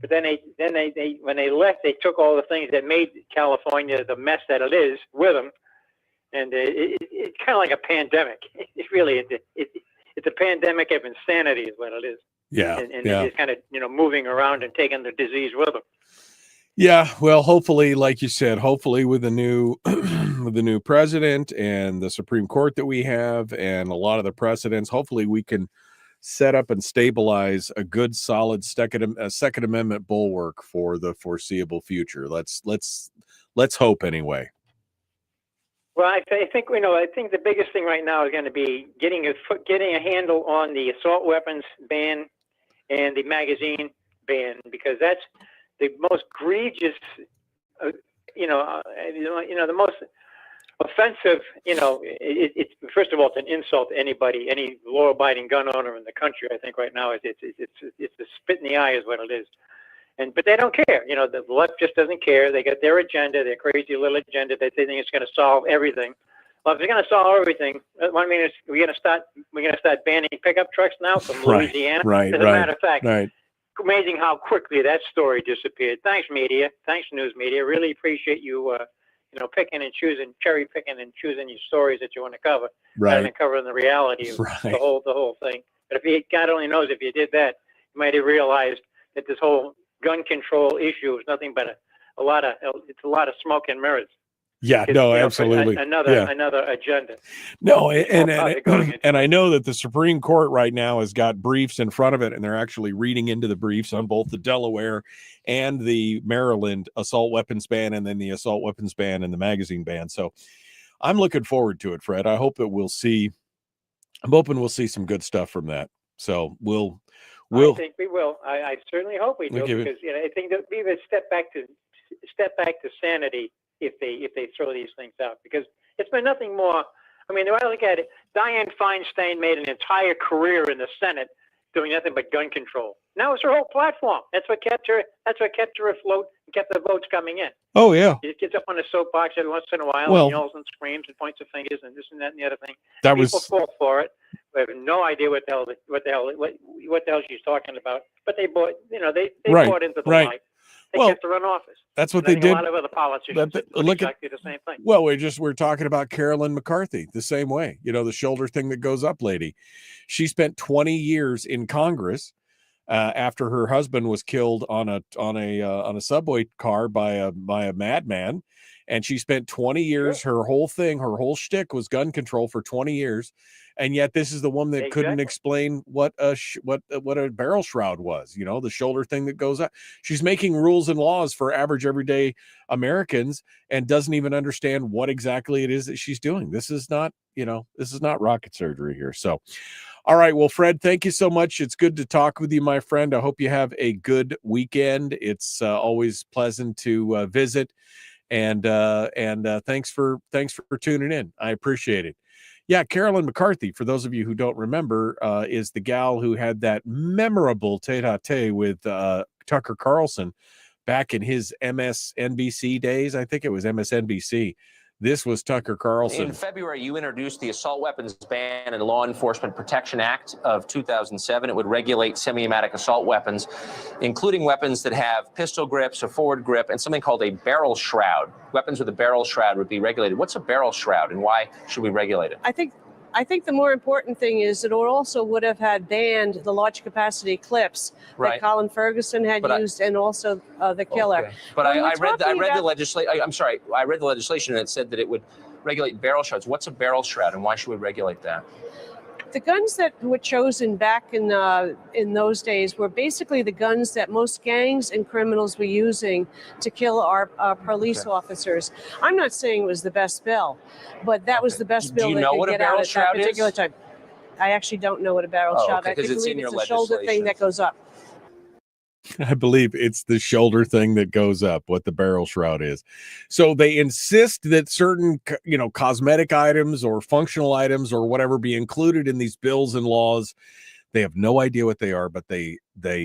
but then they when they left, they took all the things that made California the mess that it is with them, and it's kind of like a pandemic. It's a pandemic of insanity, is what it is. Yeah, and they're just kind of moving around and taking the disease with them. Yeah, well, hopefully, like you said, hopefully with the new with the new president and the Supreme Court that we have and a lot of the precedents, hopefully we can set up and stabilize a good, solid Second Amendment bulwark for the foreseeable future. Let's hope anyway. Well, I think the biggest thing right now is going to be getting a handle on the assault weapons ban and the magazine ban, because that's the most egregious, the most offensive. It's first of all, it's an insult to anybody, any law-abiding gun owner in the country. I think right now it's a spit in the eye, is what it is. But they don't care. The left just doesn't care. They got their agenda, their crazy little agenda. They think it's going to solve everything. Well, if it's going to solve everything, I mean, we're going to start banning pickup trucks now from Louisiana. Right. As a matter of fact. Right. Amazing how quickly that story disappeared. Thanks, media. Thanks, news media. Really appreciate you, picking and choosing, cherry picking and choosing your stories that you want to cover, rather than covering the reality of the whole thing. But God only knows if you did that, you might have realized that this whole gun control issue is nothing but a lot of smoke and mirrors. Yeah, no, absolutely. Another agenda. No, and I know that the Supreme Court right now has got briefs in front of it, and they're actually reading into the briefs on both the Delaware and the Maryland assault weapons ban, and then the assault weapons ban and the magazine ban. So I'm looking forward to it, Fred. I'm hoping we'll see some good stuff from that. So we'll I think we will. I certainly hope we do, because I think that we would step back to sanity if they throw these things out, because it's been nothing more. I mean, I look at it. Dianne Feinstein made an entire career in the Senate doing nothing but gun control. Now it's her whole platform. That's what kept her afloat and kept the votes coming in. Oh yeah. He gets up on a soapbox every once in a while and yells and screams and points of fingers and this and that and the other thing. People fall for it. We have no idea what the hell she's talking about. But they bought bought into the lie. They kept her in office. That's what they did. A lot of other politicians look exactly the same thing. Well, we're talking about Carolyn McCarthy the same way. The shoulder thing that goes up lady. She spent 20 years in Congress after her husband was killed on a subway car by a madman, and she spent 20 years. Her whole shtick was gun control for 20 years. And yet this is the woman that couldn't explain what a barrel shroud was, the shoulder thing that goes up. She's making rules and laws for average everyday Americans and doesn't even understand what exactly it is that she's doing. This is not rocket surgery here. So, all right. Well, Fred, thank you so much. It's good to talk with you, my friend. I hope you have a good weekend. It's always pleasant to visit, and thanks for tuning in. I appreciate it. Yeah, Carolyn McCarthy, for those of you who don't remember, is the gal who had that memorable tete-a-tete with Tucker Carlson back in his MSNBC days. I think it was MSNBC. This was Tucker Carlson. In February, you introduced the Assault Weapons Ban and Law Enforcement Protection Act of 2007. It would regulate semi-automatic assault weapons, including weapons that have pistol grips, a forward grip, and something called a barrel shroud. Weapons with a barrel shroud would be regulated. What's a barrel shroud, and why should we regulate it? I think the more important thing is that it also would have had banned the large capacity clips that Colin Ferguson had used, and also the killer. Okay. But I read the legislation. I'm sorry, I read the legislation and it said that it would regulate barrel shrouds. What's a barrel shroud, and why should we regulate that? The guns that were chosen back in those days were basically the guns that most gangs and criminals were using to kill our police officers. I'm not saying it was the best bill, but that was the best bill they could get out at that particular time. I actually don't know what a barrel shroud is. I believe it's a shoulder thing that goes up. I believe it's the shoulder thing that goes up, what the barrel shroud is. So they insist that certain, cosmetic items or functional items or whatever be included in these bills and laws. They have no idea what they are, but they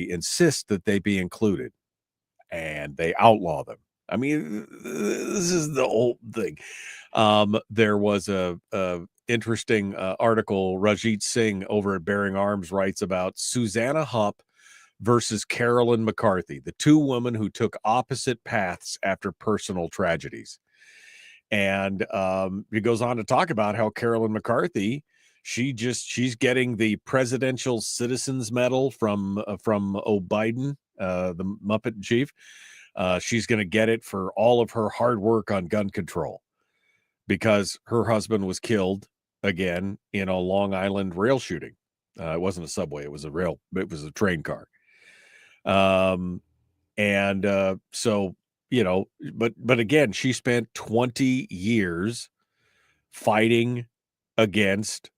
insist that they be included, and they outlaw them. I mean, this is the whole thing. There was a interesting article. Rajit Singh over at Bearing Arms writes about Susanna Hupp versus Carolyn McCarthy, the two women who took opposite paths after personal tragedies. And he goes on to talk about how Carolyn McCarthy, she's getting the Presidential Citizens Medal from Biden, the Muppet chief. She's going to get it for all of her hard work on gun control because her husband was killed again in a Long Island rail shooting. It wasn't a subway; it was a train car. So, but again, she spent 20 years fighting against,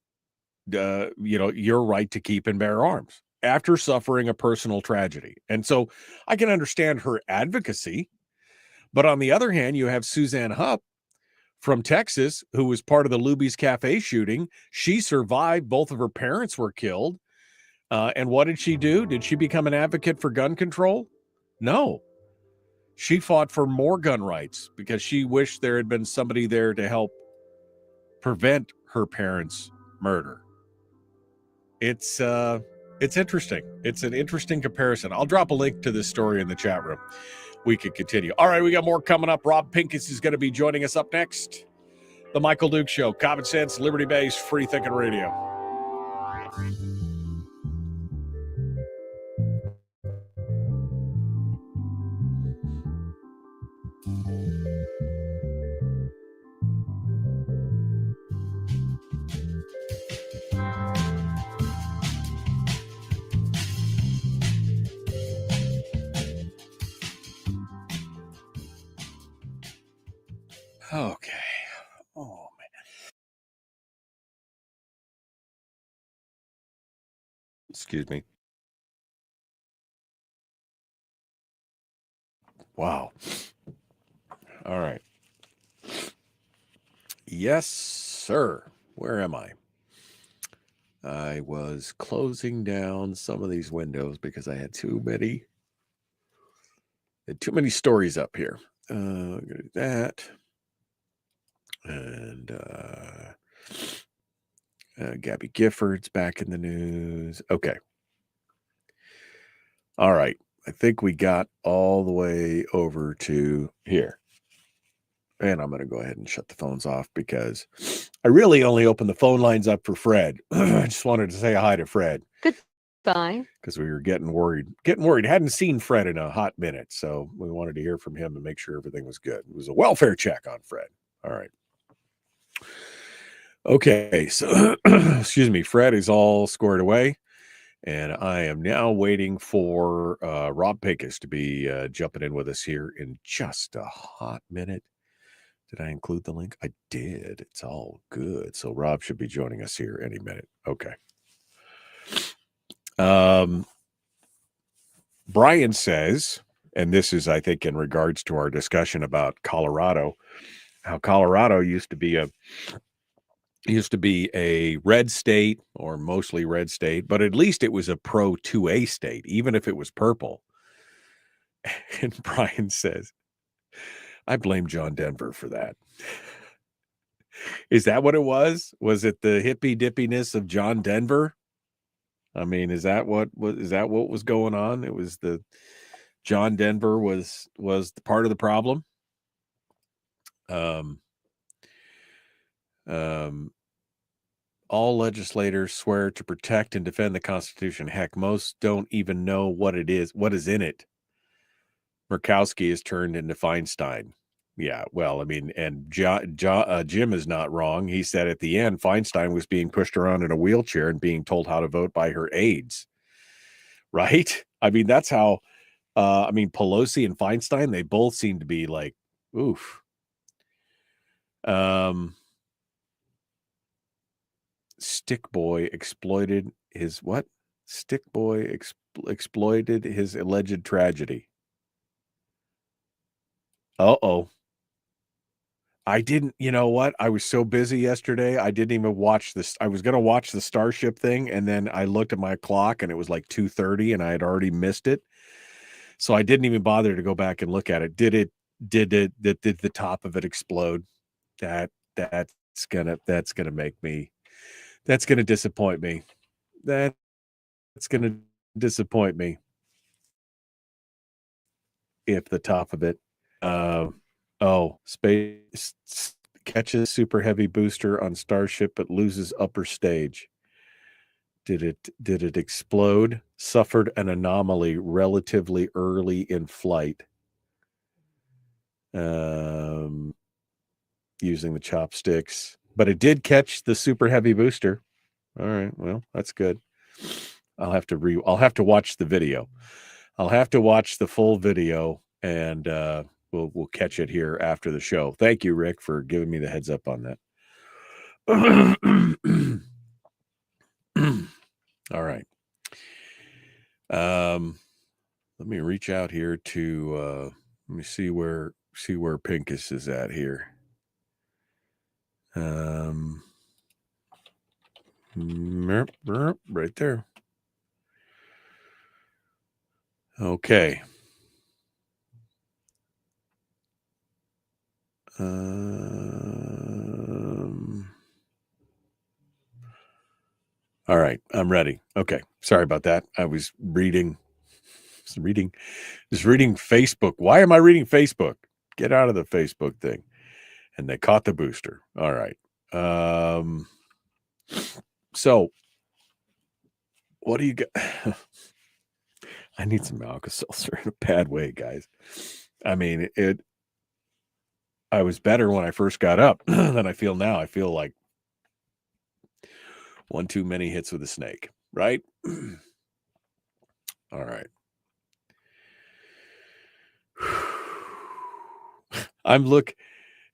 your right to keep and bear arms after suffering a personal tragedy. And so I can understand her advocacy, but on the other hand, you have Suzanne Hupp from Texas, who was part of the Luby's Cafe shooting. She survived. Both of her parents were killed. And what did she do? Did she become an advocate for gun control? No. She fought for more gun rights because she wished there had been somebody there to help prevent her parents' murder. It's interesting. It's an interesting comparison. I'll drop a link to this story in the chat room. We can continue. All right, we got more coming up. Rob Pincus is going to be joining us up next. The Michael Duke Show. Common sense, liberty-based, free thinking radio. Okay. Oh, man. Excuse me. Wow. All right. Yes, sir. Where am I? I was closing down some of these windows because I had too many stories up here. I'm going to do that. And Gabby Gifford's back in the news. Okay. All right. I think we got all the way over to here. And I'm going to go ahead and shut the phones off because I really only opened the phone lines up for Fred. I just wanted to say hi to Fred. Goodbye. Because we were getting worried. Hadn't seen Fred in a hot minute. So we wanted to hear from him and make sure everything was good. It was a welfare check on Fred. All right. Okay, so excuse me, Fred is all squared away, and I am now waiting for Rob Pincus to be jumping in with us here in just a hot minute. Did I include the link? I did. It's all good. So Rob should be joining us here any minute. Okay. Brian says, and this is, I think, in regards to our discussion about Colorado, how Colorado used to be a red state, or mostly red state, but at least it was a pro 2A state, even if it was purple. And Brian says, I blame John Denver for that. Is that what it was? Was it the hippy dippiness of John Denver? I mean, is that what was going on? It was the John Denver was the part of the problem. All legislators swear to protect and defend the Constitution. Heck, most don't even know what is in it. Murkowski is turned into Feinstein. Yeah, well, I mean, and Jim is not wrong. He said at the end, Feinstein was being pushed around in a wheelchair and being told how to vote by her aides. Right? I mean, that's how, Pelosi and Feinstein, they both seem to be like, oof. Stick Boy exploited his what? Stick Boy exploited his alleged tragedy. Uh-oh. I didn't, you know what? I was so busy yesterday. I didn't even watch this. I was going to watch the Starship thing, and then I looked at my clock and it was like 2:30 and I had already missed it. So I didn't even bother to go back and look at it. Did the top of it explode? That's going to make me, that's going to disappoint me. That's going to disappoint me. If the top of it, space catches super heavy booster on Starship but loses upper stage. Did it explode? Suffered an anomaly relatively early in flight. Using the chopsticks, but it did catch the super heavy booster. All right, well, that's good. I'll have to watch the video. I'll have to watch the full video, and we'll catch it here after the show. Thank you, Rick, for giving me the heads up on that. All right. Let me reach out here to let me see where Pincus is at here. Right there. Okay. All right, I'm ready. Okay, sorry about that. I was reading Facebook. Why am I reading Facebook? Get out of the Facebook thing. And they caught the booster. All right. So what do you get? I need some Alka-Seltzer in a bad way, guys. I mean, I was better when I first got up than I feel now. I feel like one too many hits with a snake, right? All right.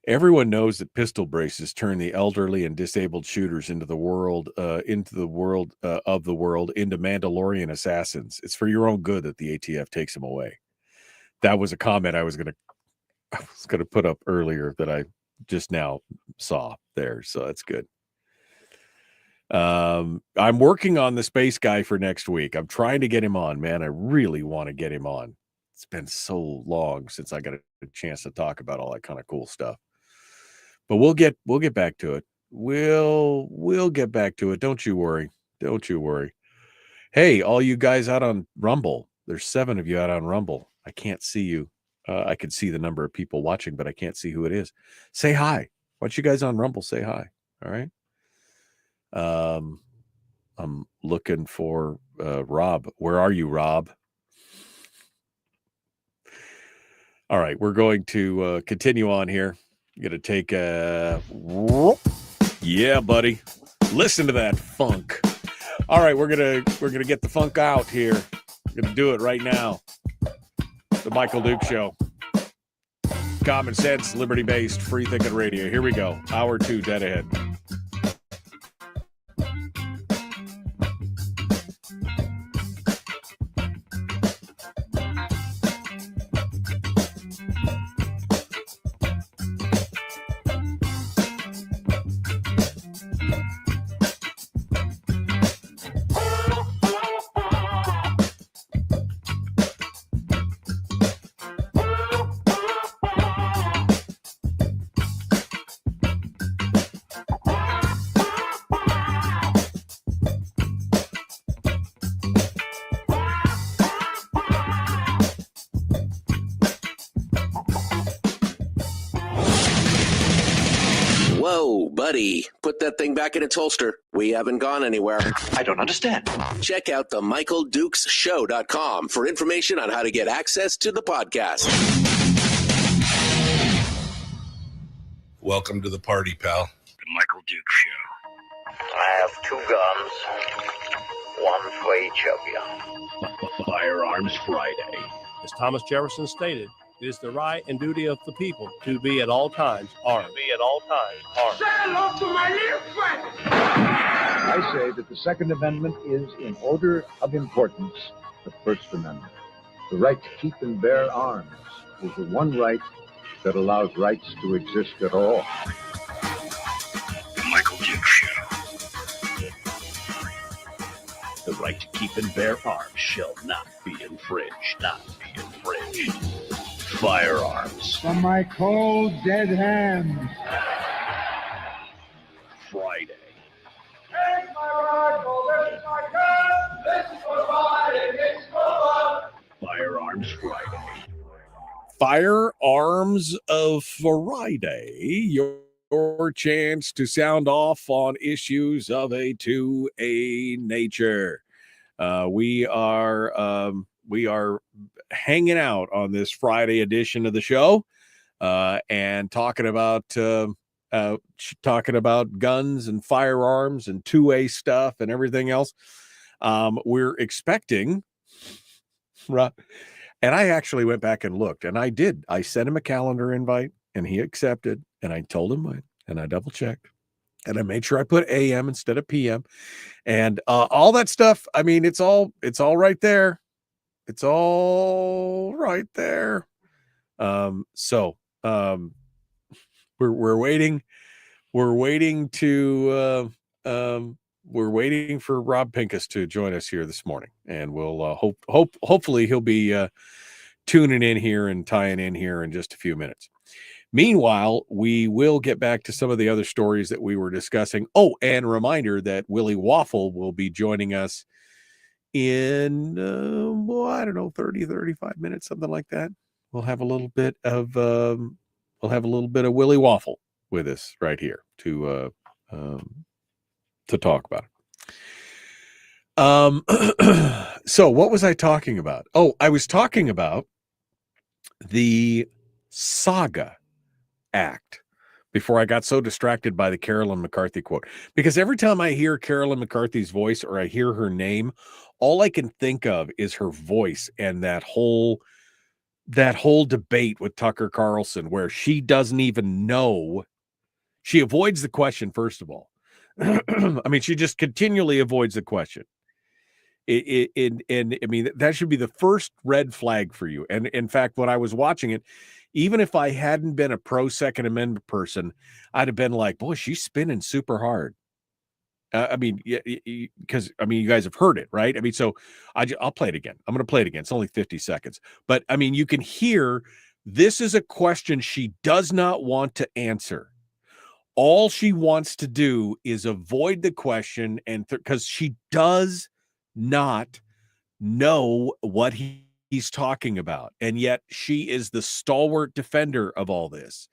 Everyone knows that pistol braces turn the elderly and disabled shooters into Mandalorian assassins. It's for your own good that the ATF takes them away. That was a comment I was gonna put up earlier that I just now saw there, so that's good. I'm working on the space guy for next week. I'm trying to get him on, man. I really want to get him on. It's been so long since I got a chance to talk about all that kind of cool stuff. But we'll get back to it. We'll get back to it. Don't you worry. Don't you worry. Hey, all you guys out on Rumble. There's 7 of you out on Rumble. I can't see you. I can see the number of people watching, but I can't see who it is. Say hi. Why don't you guys on Rumble say hi? All right. I'm looking for Rob. Where are you, Rob? All right, we're going to continue on here. I'm gonna take yeah, buddy. Listen to that funk. All right, we're gonna get the funk out here. We're gonna do it right now. The Michael Duke Show. Common sense, liberty-based, free thinking radio. Here we go. Hour 2 dead ahead. Whoa, buddy, put that thing back in its holster. We haven't gone anywhere. I don't understand. Check out the MichaelDukesShow.com for information on how to get access to the podcast. Welcome to the party, pal. The Michael Dukes Show. I have 2 guns, one for each of you. Firearms Friday. As Thomas Jefferson stated, it is the right and duty of the people to be at all times armed. Say hello to my little friend. I say that the Second Amendment is, in order of importance, the First Amendment. The right to keep and bear arms is the one right that allows rights to exist at all. The Michael Dukes Show. The right to keep and bear arms shall not be infringed. Firearms From my cold, dead hands. Friday. Take my rifle, this is my gun. This is for fighting, it's for fun. Firearms Friday. Firearms of Friday, your chance to sound off on issues of a 2A nature. We are hanging out on this Friday edition of the show, and talking about guns and firearms and 2A stuff and everything else. We're expecting, right? And I actually went back and looked, and I sent him a calendar invite, and he accepted, and I told him mine, and I double checked, and I made sure I put AM instead of PM, and all that stuff. I mean, it's all right there. It's all right there. So we're waiting. We're waiting for Rob Pincus to join us here this morning, and we'll hopefully he'll be tuning in here and tying in here in just a few minutes. Meanwhile, we will get back to some of the other stories that we were discussing. Oh, and a reminder that Willie Waffle will be joining us in, 35 minutes, something like that. We'll have a little bit of Willie Waffle with us right here to talk about it. So what was I talking about? Oh, I was talking about the Saga Act before I got so distracted by the Carolyn McCarthy quote. Because every time I hear Carolyn McCarthy's voice or I hear her name, all I can think of is her voice and that whole debate with Tucker Carlson where she doesn't even know. She avoids the question, first of all. I mean, she just continually avoids the question. And I mean, that should be the first red flag for you. And in fact, when I was watching it, even if I hadn't been a pro Second Amendment person, I'd have been like, boy, she's spinning super hard. I mean, because I mean, you guys have heard it, right? I mean, so I'll play it again. I'm going to play it again. It's only 50 seconds. But I mean, you can hear this is a question she does not want to answer. All she wants to do is avoid the question, and because she does not know what he's talking about, and yet she is the stalwart defender of all this.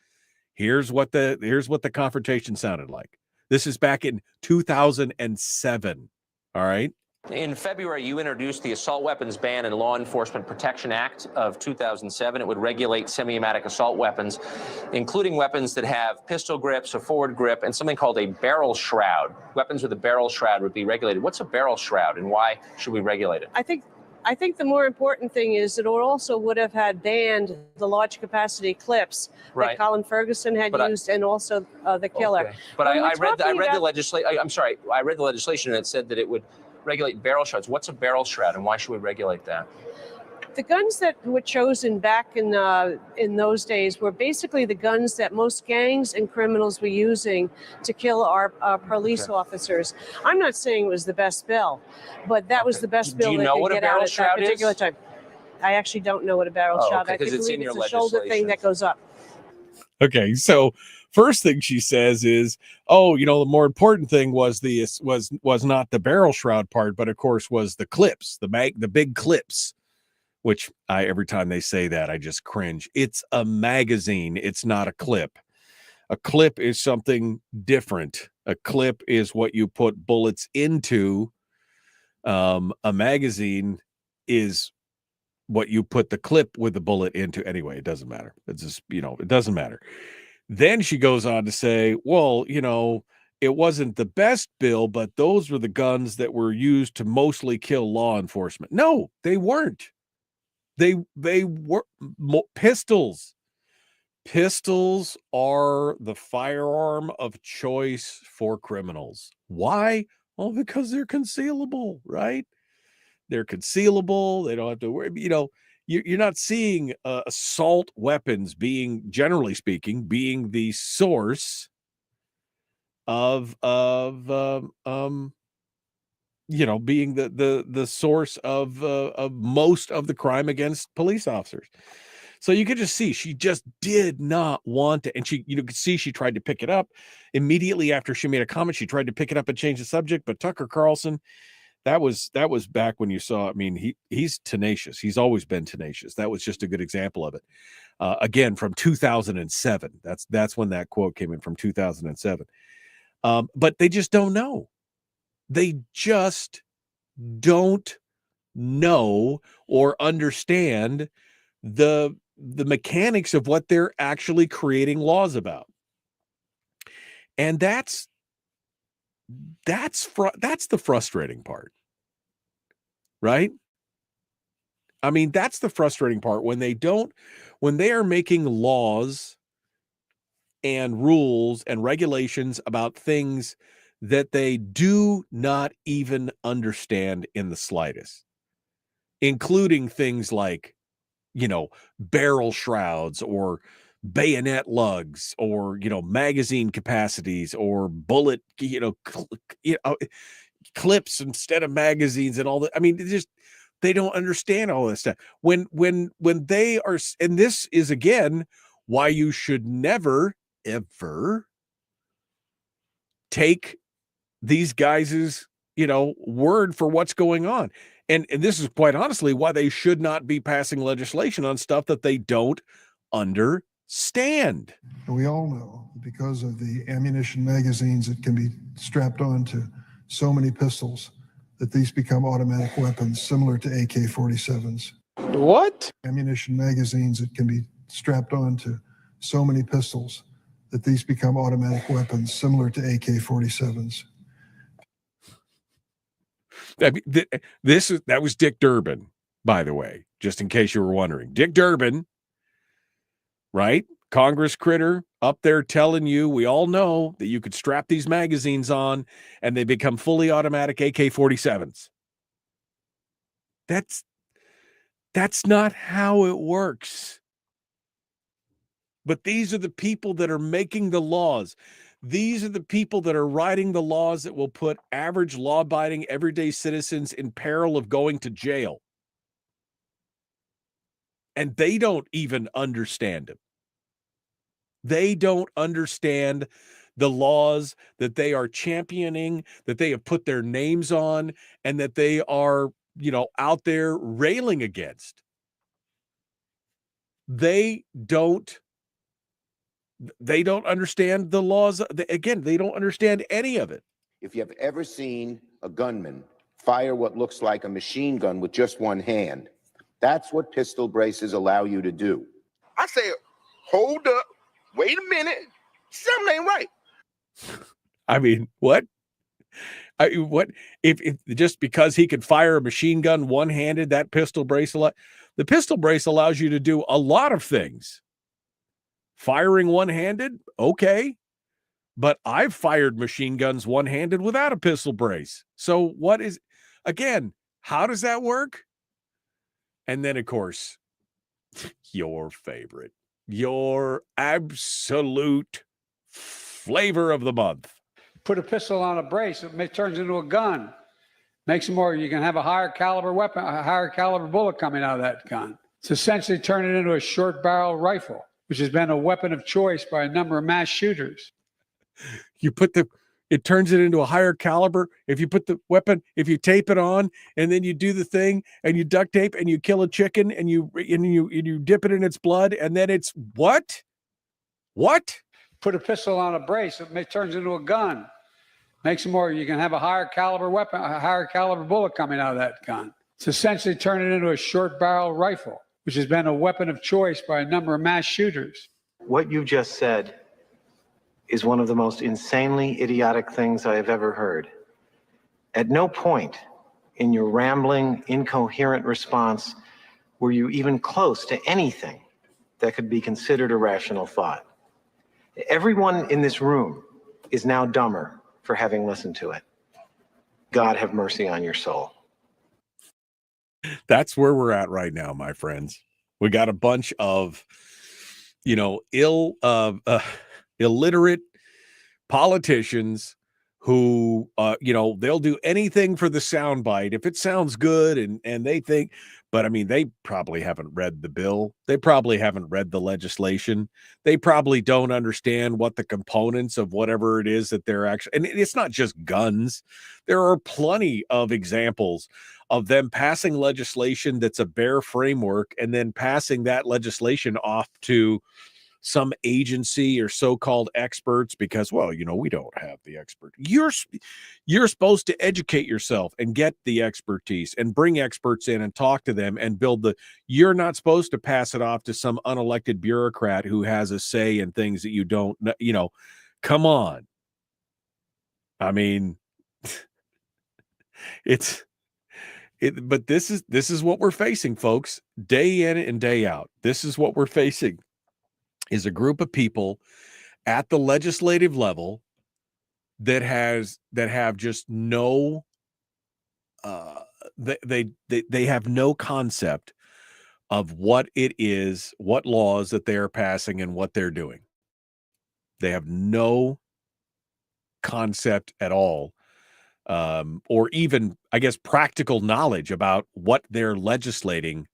Here's what the confrontation sounded like. This is back in 2007. All right. In February, you introduced the Assault Weapons Ban and Law Enforcement Protection Act of 2007. It would regulate semi-automatic assault weapons, including weapons that have pistol grips, a forward grip, and something called a barrel shroud. Weapons with a barrel shroud would be regulated. What's a barrel shroud, and why should we regulate it? I think the more important thing is that it also would have had banned the large capacity clips that Colin Ferguson had used, and also the killer. Okay. But I read the legislation. I'm sorry, I read the legislation and it said that it would regulate barrel shrouds. What's a barrel shroud, and why should we regulate that? The guns that were chosen back in those days were basically the guns that most gangs and criminals were using to kill our police officers. I'm not saying it was the best bill, but that was the best bill they could get out at that particular time. I actually don't know what a barrel shroud is. I believe it's a shoulder thing that goes up. Okay, so first thing she says is, oh, you know, the more important thing was not the barrel shroud part, but of course was the clips, the big clips. Which every time they say that, I just cringe. It's a magazine. It's not a clip. A clip is something different. A clip is what you put bullets into. A magazine is what you put the clip with the bullet into. Anyway, it doesn't matter. It's just, it doesn't matter. Then she goes on to say, well, it wasn't the best bill, but those were the guns that were used to mostly kill law enforcement. No, they weren't. They were pistols. Pistols are the firearm of choice for criminals. Why? Well, because they're concealable, right? They're concealable. They don't have to worry. You're not seeing assault weapons generally speaking, being the source of being the source of most of the crime against police officers. So you could just see she just did not want to, and could see she tried to pick it up immediately after she made a comment. She tried to pick it up and change the subject, but Tucker Carlson, that was back when you saw. I mean, he's tenacious. He's always been tenacious. That was just a good example of it. Again, from 2007. That's when that quote came in, from 2007. But they just don't know. They just don't know or understand the mechanics of what they're actually creating laws about. And that's the frustrating part, right? I mean, that's the frustrating part when they are making laws and rules and regulations about things that they do not even understand in the slightest, including things like, barrel shrouds or bayonet lugs or, magazine capacities or bullet, clips instead of magazines and all that. I mean, they don't understand all this stuff. When they are, and this is again why you should never, ever take these guys' word for what's going on. And this is quite honestly why they should not be passing legislation on stuff that they don't understand. We all know that because of the ammunition magazines that can be strapped onto so many pistols, that these become automatic weapons similar to AK-47s. What? Ammunition magazines that can be strapped onto so many pistols, that these become automatic weapons similar to AK-47s. That was Dick Durbin, by the way, just in case you were wondering. Dick Durbin, right? Congress critter up there telling you, we all know that you could strap these magazines on and they become fully automatic AK-47s. That's not how it works. But these are the people that are making the laws. These are the people that are writing the laws that will put average law-abiding everyday citizens in peril of going to jail. And they don't even understand them. They don't understand the laws that they are championing, that they have put their names on, and that they are, out there railing against. They don't understand the laws. Again, they don't understand any of it. If you have ever seen a gunman fire what looks like a machine gun with just one hand, that's what pistol braces allow you to do. I say, hold up, wait a minute, something ain't right. I mean, what? What if just because he could fire a machine gun one-handed, that pistol brace the pistol brace allows you to do a lot of things. Firing one-handed, okay. But I've fired machine guns one-handed without a pistol brace. So again, how does that work? And then, of course, your favorite, your absolute flavor of the month. Put a pistol on a brace, it turns into a gun. Makes it more, you can have a higher caliber weapon, a higher caliber bullet coming out of that gun. It's essentially turning it into a short barrel rifle, which has been a weapon of choice by a number of mass shooters. It turns it into a higher caliber. If you put the weapon, if you tape it on and then you do the thing and you duct tape and you kill a chicken and you dip it in its blood and then it's what? What? Put a pistol on a brace, it turns into a gun. Makes it more, you can have a higher caliber weapon, a higher caliber bullet coming out of that gun. It's essentially turning it into a short barrel rifle, which has been a weapon of choice by a number of mass shooters. What you just said is one of the most insanely idiotic things I have ever heard. At no point in your rambling, incoherent response were you even close to anything that could be considered a rational thought. Everyone in this room is now dumber for having listened to it. God have mercy on your soul. That's where we're at right now, my friends. We got a bunch of, illiterate politicians who, they'll do anything for the soundbite if it sounds good, and they think, but I mean, they probably haven't read the bill. They probably haven't read the legislation. They probably don't understand what the components of whatever it is that they're actually, and it's not just guns. There are plenty of examples of them passing legislation that's a bare framework and then passing that legislation off to some agency or so-called experts because, well, we don't have the expert. You're supposed to educate yourself and get the expertise and bring experts in and talk to them and you're not supposed to pass it off to some unelected bureaucrat who has a say in things that you don't, come on. I mean, but this is what we're facing, folks, day in and day out. This is what we're facing. Is a group of people at the legislative level that have just no they have no concept of what it is, what laws that they are passing and what they're doing. They have no concept at all, or even, I guess, practical knowledge about what they're legislating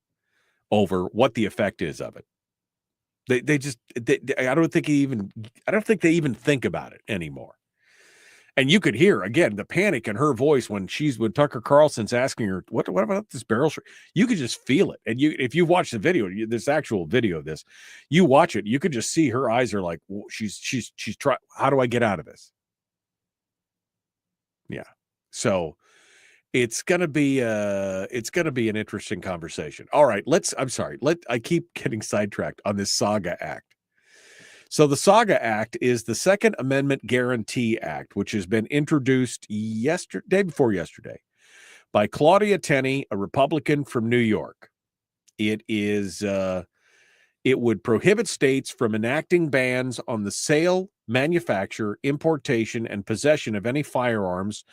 over, what the effect is of it. I don't think they even think about it anymore. And you could hear again the panic in her voice when Tucker Carlson's asking her, what about this barrel? You could just feel it. And if you watch the video, this actual video of this, you watch it, you could just see her eyes are like, she's trying. How do I get out of this? Yeah. So it's gonna be an interesting conversation. All right, I keep getting sidetracked on this SAGA Act. So the SAGA Act is the Second Amendment Guarantee Act, which has been introduced day before yesterday by Claudia Tenney, a Republican from New York. It would prohibit states from enacting bans on the sale, manufacture, importation, and possession of any firearms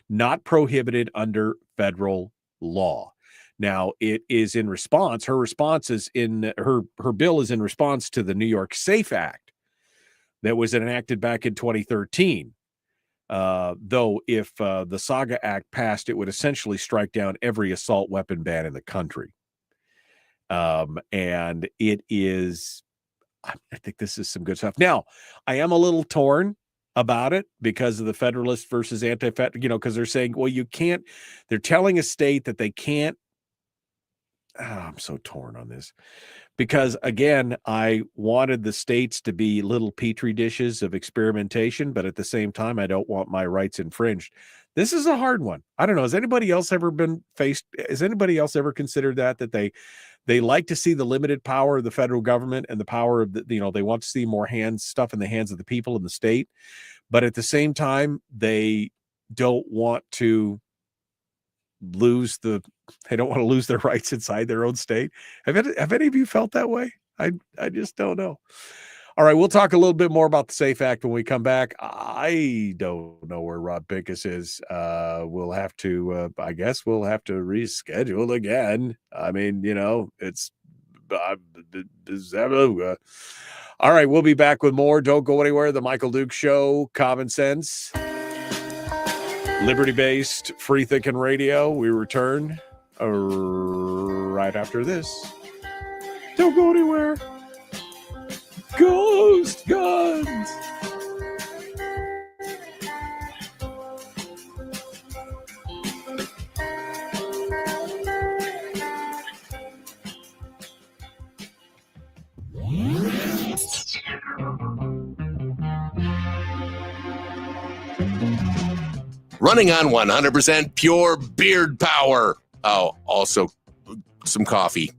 not prohibited under federal law. Now, it is in response. Her response is her bill is in response to the New York SAFE Act that was enacted back in 2013. Though if the SAGA Act passed, it would essentially strike down every assault weapon ban in the country. And it is, I think this is some good stuff. Now, I am a little torn about it because of the Federalist versus anti-Fed, because they're saying, well, they're telling a state that they can't. I'm so torn on this because, again, I wanted the states to be little petri dishes of experimentation, but at the same time, I don't want my rights infringed. This is a hard one. I don't know. Has anybody else ever considered that they like to see the limited power of the federal government and the power of they want to see more stuff in the hands of the people in the state, but at the same time, they don't want to lose their rights inside their own state. Have any of you felt that way? I just don't know. All right, we'll talk a little bit more about the SAFE Act when we come back. I don't know where Rob Pincus is. We'll have to, I guess we'll have to reschedule again. I mean, it's all right, we'll be back with more. Don't go anywhere. The Michael Duke Show, common sense, liberty-based, free-thinking radio. We return right after this. Don't go anywhere. Ghost guns. Running on 100% pure beard power. Oh, also some coffee.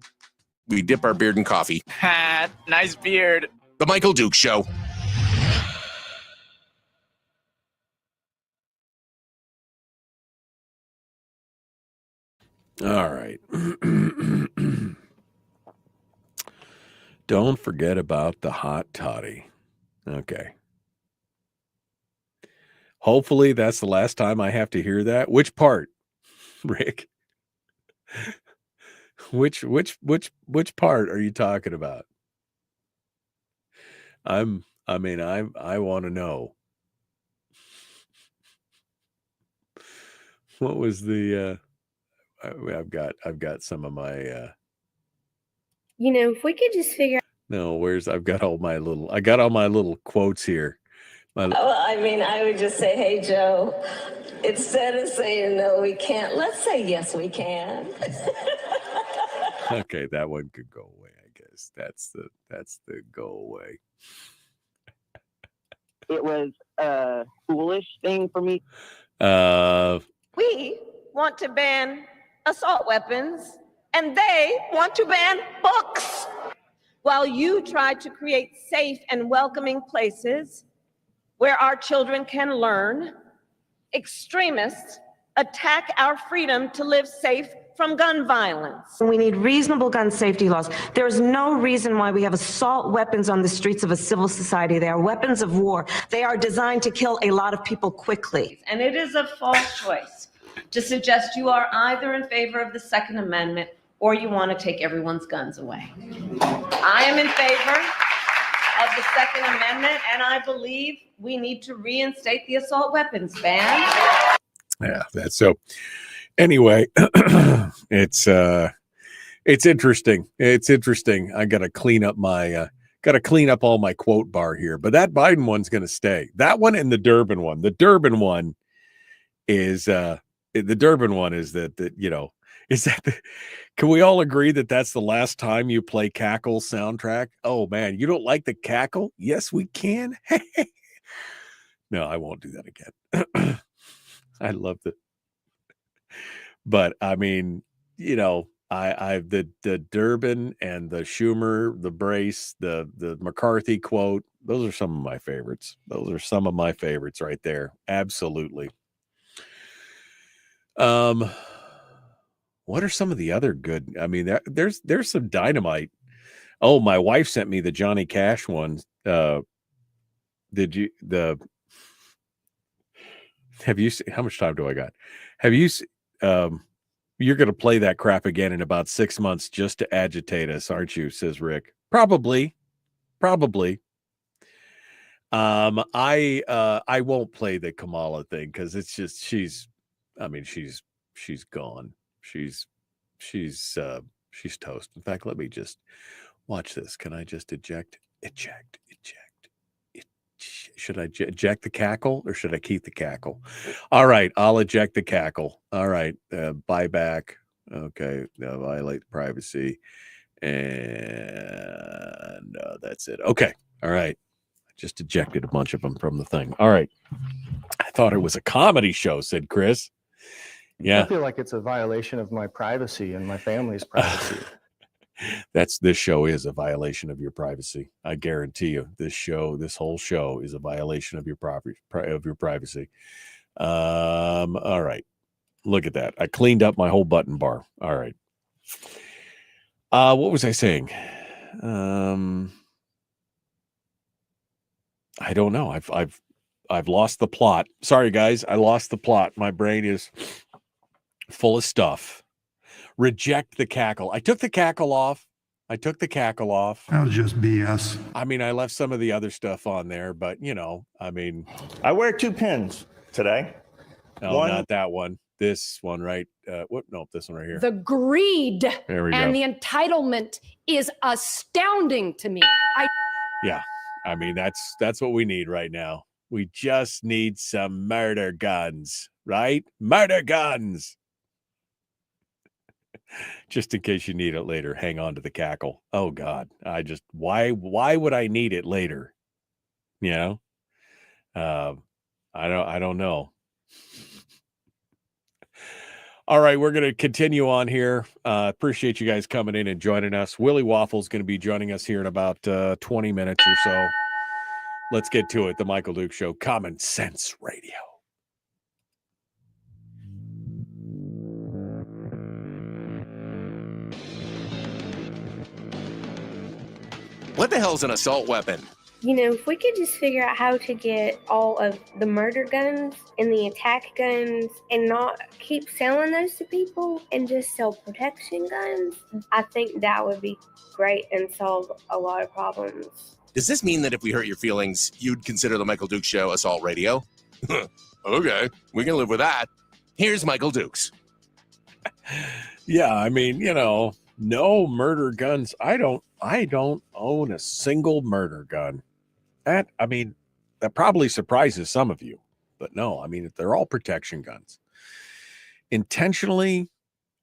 We dip our beard in coffee. Ha, nice beard. The Michael Duke Show. All right. Don't forget about the hot toddy. Okay. Hopefully that's the last time I have to hear that. Which part, Rick? Which part are you talking about? I want to know. What was the I've got some of my if we could just figure no, I've got all my little quotes here. Well, I would just say, hey, Joe, instead of saying no, we can't, let's say yes, we can. Okay, that one could go away, I guess. That's the go away. It was a foolish thing for me. We want to ban assault weapons, and they want to ban books. While you try to create safe and welcoming places where our children can learn, extremists attack our freedom to live safe from gun violence. We need reasonable gun safety laws. There is no reason why we have assault weapons on the streets of a civil society. They are weapons of war. They are designed to kill a lot of people quickly. And it is a false choice to suggest you are either in favor of the Second Amendment or you want to take everyone's guns away. I am in favor of the Second Amendment, and I believe we need to reinstate the assault weapons ban. Yeah, that's so. Anyway, it's interesting. It's interesting. I got to clean up all my quote bar here, but that Biden one's going to stay. That one and the Durbin one. The Durbin one is that can we all agree that that's the last time you play Cackle soundtrack? Oh man, you don't like the Cackle? Yes, we can. No, I won't do that again. I love it. But I mean, the Durbin and the Schumer, the Brace, the McCarthy quote, those are some of my favorites. Those are some of my favorites right there. Absolutely. What are some of the other good? I mean, there's some dynamite. Oh, my wife sent me the Johnny Cash one. Have you seen, how much time do I got? Have you you're going to play that crap again in about 6 months just to agitate us, aren't you? Says Rick. Probably. I won't play the Kamala thing because it's just she's gone. She's toast. In fact, let me just watch this. Can I just eject? Should I eject the cackle or should I keep the cackle? All right, I'll eject the cackle. All right, buyback. Okay, violate privacy, and that's it. Okay, all right. I just ejected a bunch of them from the thing. All right. I thought it was a comedy show, said Chris. Yeah. I feel like it's a violation of my privacy and my family's privacy. This show is a violation of your privacy. I guarantee you, this whole show is a violation of your privacy. All right. Look at that. I cleaned up my whole button bar. All right. What was I saying? I don't know. I've lost the plot. Sorry, guys. I lost the plot. My brain is full of stuff. Reject the cackle. I took the cackle off. That was just BS. I mean, I left some of the other stuff on there, but I wear 2 pins today. No, not that one. This one, right? This one right here. The greed There we and go. the entitlement is astounding to me. Yeah. I mean, that's what we need right now. We just need some murder guns, right? Murder guns. Just in case you need it later, hang on to the cackle. Oh God. Why would I need it later? I don't know. All right, we're going to continue on here. Appreciate you guys coming in and joining us. Willie Waffle is going to be joining us here in about 20 minutes or so. Let's get to it. The Michael Duke Show, Common Sense Radio. What the hell's an assault weapon? You know, if we could just figure out how to get all of the murder guns and the attack guns and not keep selling those to people and just sell protection guns, I think that would be great and solve a lot of problems. Does this mean that if we hurt your feelings, you'd consider the Michael Dukes Show assault radio? Okay, we can live with that. Here's Michael Dukes. Yeah, I mean, you know, no murder guns. I don't own a single murder gun. That probably surprises some of you, but no, I mean, they're all protection guns. Intentionally,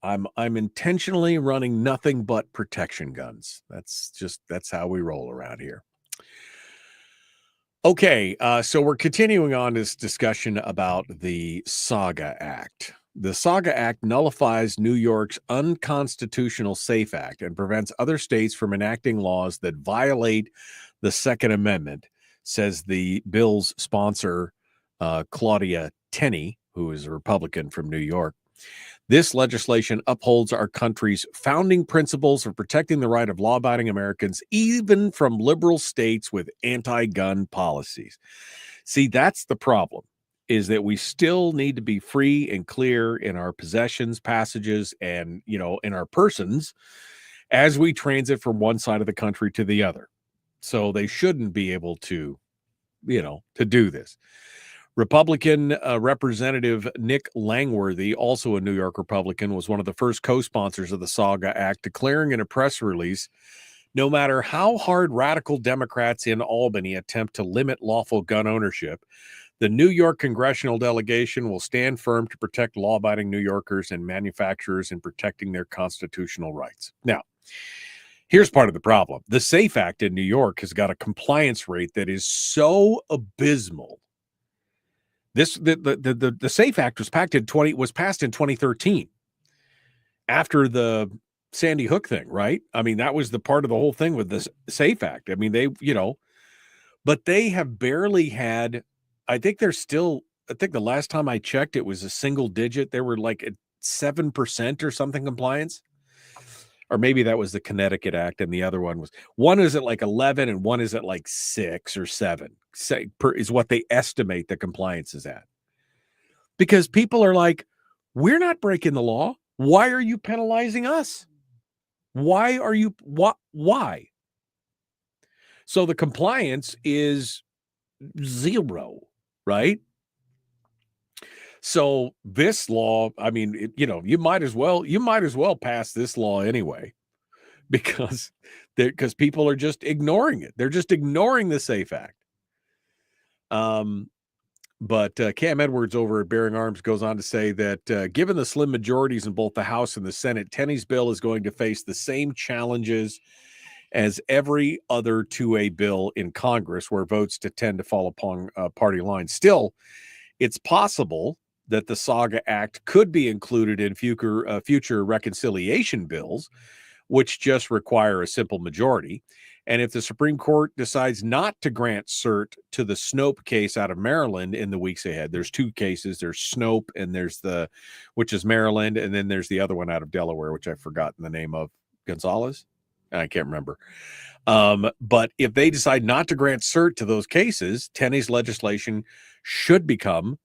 I'm intentionally running nothing but protection guns. That's how we roll around here. Okay, so we're continuing on this discussion about the SAGA Act. The SAGA Act nullifies New York's unconstitutional SAFE Act and prevents other states from enacting laws that violate the Second Amendment, says the bill's sponsor, Claudia Tenney, who is a Republican from New York. This legislation upholds our country's founding principles of protecting the right of law-abiding Americans, even from liberal states with anti-gun policies. See, that's the problem, is that we still need to be free and clear in our possessions, passages, and, you know, in our persons as we transit from one side of the country to the other. So they shouldn't be able to, you know, to do this. Republican Representative Nick Langworthy, also a New York Republican, was one of the first co-sponsors of the SAGA Act, declaring in a press release, no matter how hard radical Democrats in Albany attempt to limit lawful gun ownership, the New York congressional delegation will stand firm to protect law-abiding New Yorkers and manufacturers in protecting their constitutional rights. Now, here's part of the problem. The SAFE Act in New York has got a compliance rate that is so abysmal. The SAFE Act was passed in 2013 after the Sandy Hook thing, right? I mean, that was the part of the whole thing with the SAFE Act. I mean, they, you know, but they have barely had, I think the last time I checked, it was a single digit. They were like at 7% or something compliance. Or maybe that was the Connecticut Act, and the other one is at like 11 and one is at like 6 or 7 is what they estimate the compliance is at. Because people are like, we're not breaking the law. Why are you penalizing us? Why? So the compliance is 0, right? So this law, I mean, you might as well pass this law anyway, because people are just ignoring it. They're just ignoring the SAFE Act. But Cam Edwards over at Bearing Arms goes on to say that given the slim majorities in both the House and the Senate, Tenney's bill is going to face the same challenges as every other 2A bill in Congress, where votes tend to fall upon party lines. Still, it's possible that the SAGA Act could be included in future reconciliation bills, which just require a simple majority. And if the Supreme Court decides not to grant cert to the Snope case out of Maryland in the weeks ahead, there's 2 cases. There's Snope, and there's which is Maryland, and then there's the other one out of Delaware, which I've forgotten the name of. Gonzalez? I can't remember. But if they decide not to grant cert to those cases, Tenney's legislation should become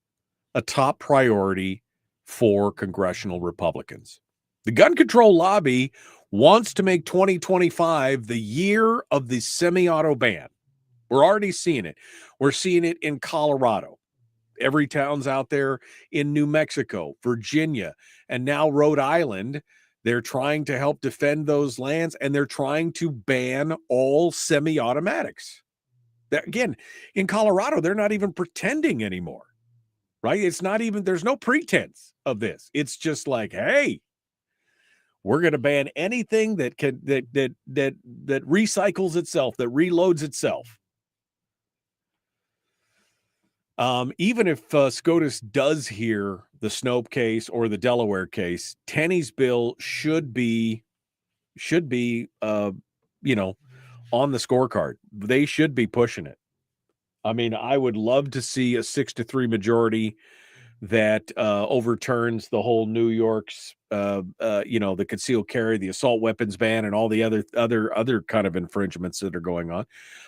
a top priority for congressional Republicans. The gun control lobby wants to make 2025 the year of the semi-auto ban. We're already seeing it. We're seeing it in Colorado. Every town's out there in New Mexico, Virginia, and now Rhode Island. They're trying to help defend those lands, and they're trying to ban all semi-automatics. Again, in Colorado, they're not even pretending anymore. Right? It's not even, there's no pretense of this. It's just like, hey, we're going to ban anything that recycles itself, that reloads itself. Even if SCOTUS does hear the Snope case or the Delaware case, Tenney's bill should be on the scorecard. They should be pushing it. I mean, I would love to see a 6-3 majority that overturns the whole New York's, the concealed carry, the assault weapons ban, and all the other kind of infringements that are going on.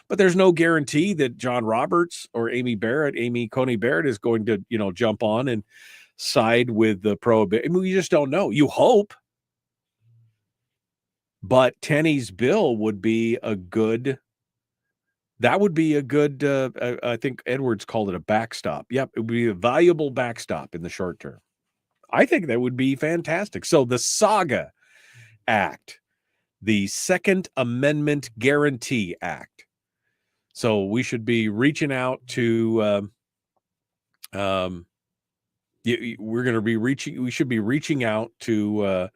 But there's no guarantee that John Roberts or Amy Coney Barrett is going to, jump on and side with the prohibition. I mean, we just don't know. You hope. But Tenney's bill would be a good... That would be a good, I think Edwards called it a backstop. Yep, it would be a valuable backstop in the short term. I think that would be fantastic. So the SAGA Act, the Second Amendment Guarantee Act. So we should be reaching out to, we should be reaching out to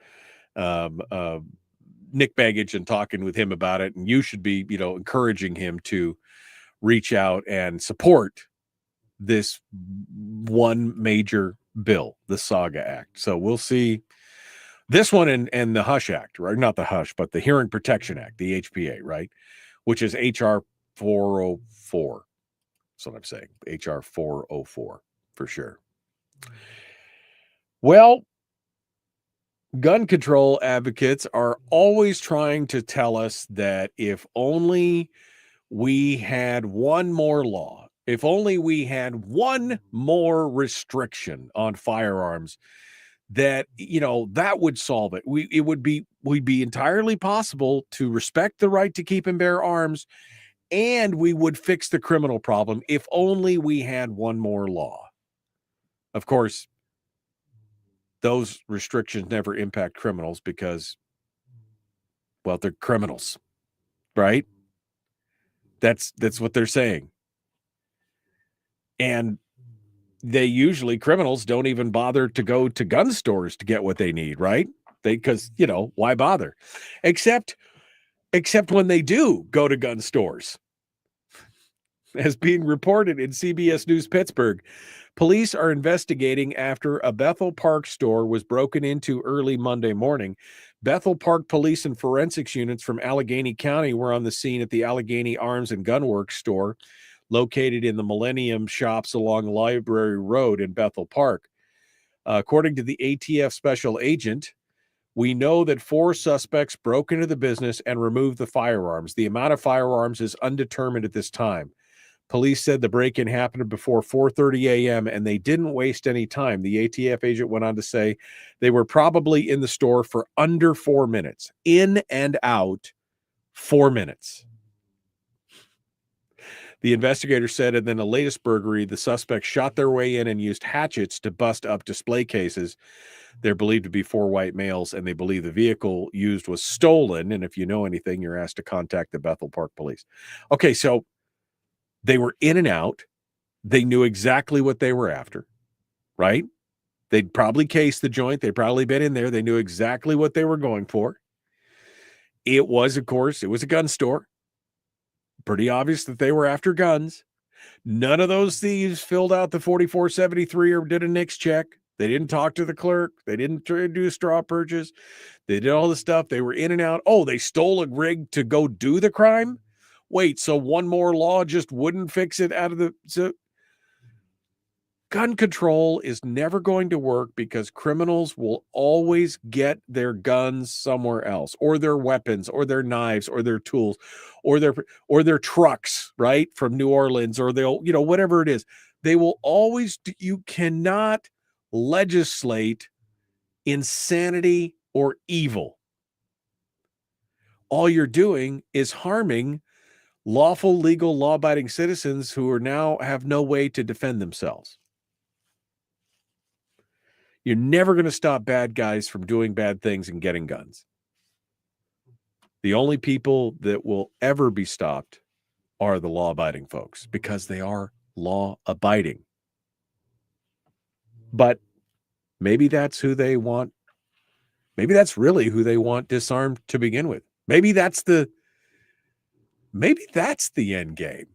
Nick Baggage and talking with him about it. And you should be, encouraging him to reach out and support this one major bill, the SAGA Act. So we'll see this one and the HUSH Act, right? Not the HUSH, but the Hearing Protection Act, the HPA, right? Which is HR 404. That's what I'm saying. HR 404 for sure. Well, gun control advocates are always trying to tell us that if only we had one more law, if only we had one more restriction on firearms, that, that would solve it. Would be entirely possible to respect the right to keep and bear arms, and we would fix the criminal problem if only we had one more law. Of course, those restrictions never impact criminals because, well, they're criminals, right? That's what they're saying. And criminals don't even bother to go to gun stores to get what they need, right? Because, why bother? Except when they do go to gun stores. As being reported in CBS News Pittsburgh, police are investigating after a Bethel Park store was broken into early Monday morning. Bethel Park police and forensics units from Allegheny County were on the scene at the Allegheny Arms and Gunworks store, located in the Millennium Shops along Library Road in Bethel Park. According to the ATF special agent, we know that 4 suspects broke into the business and removed the firearms. The amount of firearms is undetermined at this time. Police said the break-in happened before 4:30 a.m. and they didn't waste any time. The ATF agent went on to say they were probably in the store for under 4 minutes. In and out, 4 minutes. The investigator said in the latest burglary, the suspects shot their way in and used hatchets to bust up display cases. They're believed to be 4 white males, and they believe the vehicle used was stolen. And if you know anything, you're asked to contact the Bethel Park police. Okay, so they were in and out. They knew exactly what they were after, right? They'd probably cased the joint. They'd probably been in there. They knew exactly what they were going for. It was, of course, a gun store. Pretty obvious that they were after guns. None of those thieves filled out the 4473 or did a NICS check. They didn't talk to the clerk. They didn't try to do a straw purchase. They did all the stuff. They were in and out. Oh, they stole a rig to go do the crime? Wait, so one more law just wouldn't fix it out of the... So gun control is never going to work because criminals will always get their guns somewhere else, or their weapons, or their knives, or their tools, or their trucks, right, from New Orleans, or they'll, whatever it is. They will always... You cannot legislate insanity or evil. All you're doing is harming lawful, legal, law-abiding citizens who are now have no way to defend themselves. You're never going to stop bad guys from doing bad things and getting guns. The only people that will ever be stopped are the law-abiding folks because they are law-abiding. But maybe that's who they want. Maybe that's really who they want disarmed to begin with. Maybe that's the end game.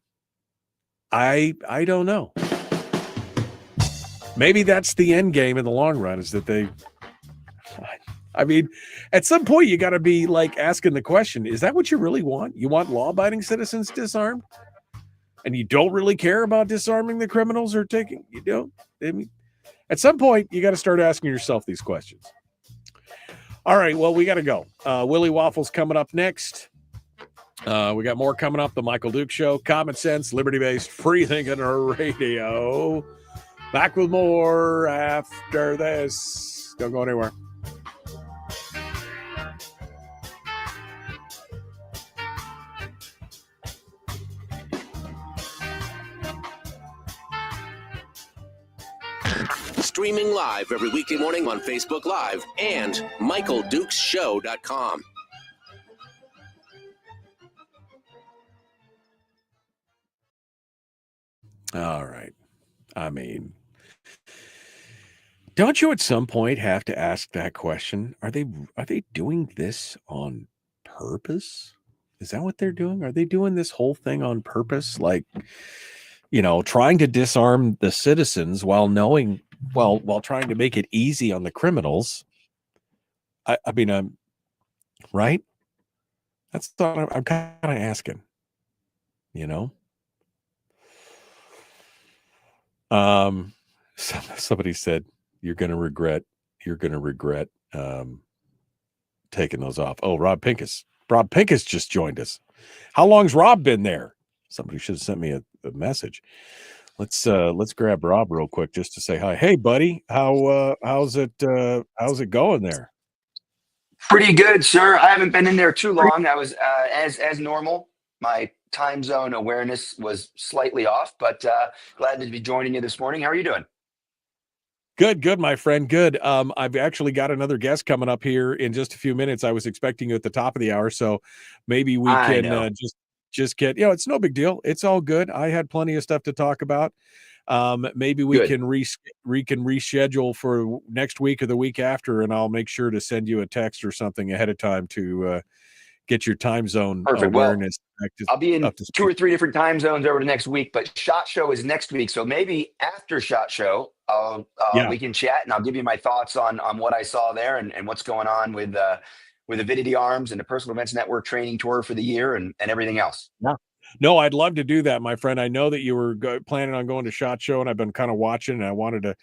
I don't know. maybe that's the end game in the long run, is that they, I mean, at some point you got to be like asking the question, is that what you really want? You want law-abiding citizens disarmed? And you don't really care about disarming the criminals or taking, you don't? I mean, at some point you got to start asking yourself these questions. All right, well, we got to go. Willie Waffle's coming up next. We got more coming up. The Michael Duke Show, common sense, liberty-based, free thinking radio. Back with more after this. Don't go anywhere. Streaming live every weekday morning on Facebook Live and MichaelDukesShow.com. All right. I mean, don't you at some point have to ask that question? Are they doing this on purpose? Is that what they're doing? Are they doing this whole thing on purpose? Like, trying to disarm the citizens while trying to make it easy on the criminals. I mean, right? That's what I'm kind of asking, Somebody said, you're going to regret taking those off. Oh, Rob Pincus just joined us. How long's Rob been there? Somebody should have sent me a message. Let's grab Rob real quick just to say hi. Hey, buddy, how's it going there? Pretty good, sir. I haven't been in there too long. I was as normal. My time zone awareness was slightly off, but glad to be joining you this morning. How are you doing? Good, my friend. Good. I've actually got another guest coming up here in just a few minutes. I was expecting you at the top of the hour, so maybe we can just get, it's no big deal. It's all good. I had plenty of stuff to talk about. Maybe we can reschedule for next week or the week after, and I'll make sure to send you a text or something ahead of time to get your time zone awareness. I'll be in 2 or 3 different time zones over the next week, but SHOT Show is next week. So maybe after SHOT Show, we can chat and I'll give you my thoughts on what I saw there and what's going on with Avidity Arms and the Personal Defense Network training tour for the year and everything else. Yeah. No, I'd love to do that, my friend. I know that you were planning on going to SHOT Show, and I've been kind of watching, and I wanted to,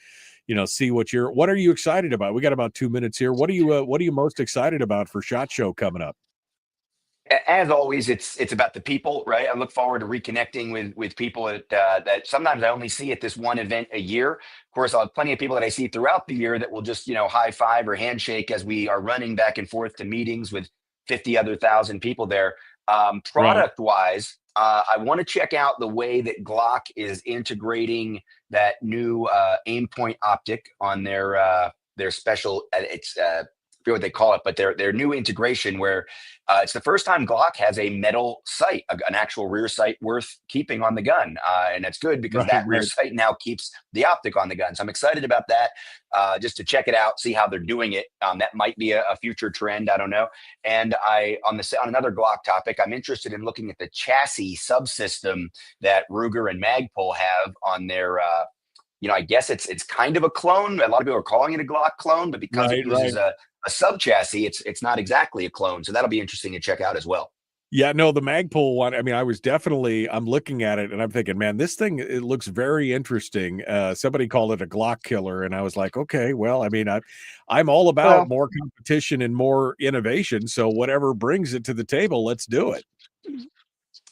see what are you excited about? We got about 2 minutes here. What are you most excited about for SHOT Show coming up? As always, it's about the people, right? I look forward to reconnecting with people that sometimes I only see at this one event a year. Of course, I'll have plenty of people that I see throughout the year that will just, high five or handshake as we are running back and forth to meetings with 50,000 people there. Product wise, I want to check out the way that Glock is integrating that new aim point optic on their special. I forget what they call it, but their new integration where it's the first time Glock has a metal sight, an actual rear sight worth keeping on the gun, and that's good because that rear sight now keeps the optic on the gun. So I'm excited about that, just to check it out, see how they're doing it. That might be a future trend. I don't know. And on another Glock topic, I'm interested in looking at the chassis subsystem that Ruger and Magpul have on their. I guess it's kind of a clone. A lot of people are calling it a Glock clone, but because it uses a sub chassis, it's not exactly a clone. So that'll be interesting to check out as well. Yeah, no, the Magpul one. I mean, I'm looking at it and I'm thinking, man, this thing, it looks very interesting. Somebody called it a Glock killer, and I was like, okay, well, I mean, I'm all about more competition and more innovation. So whatever brings it to the table, let's do it.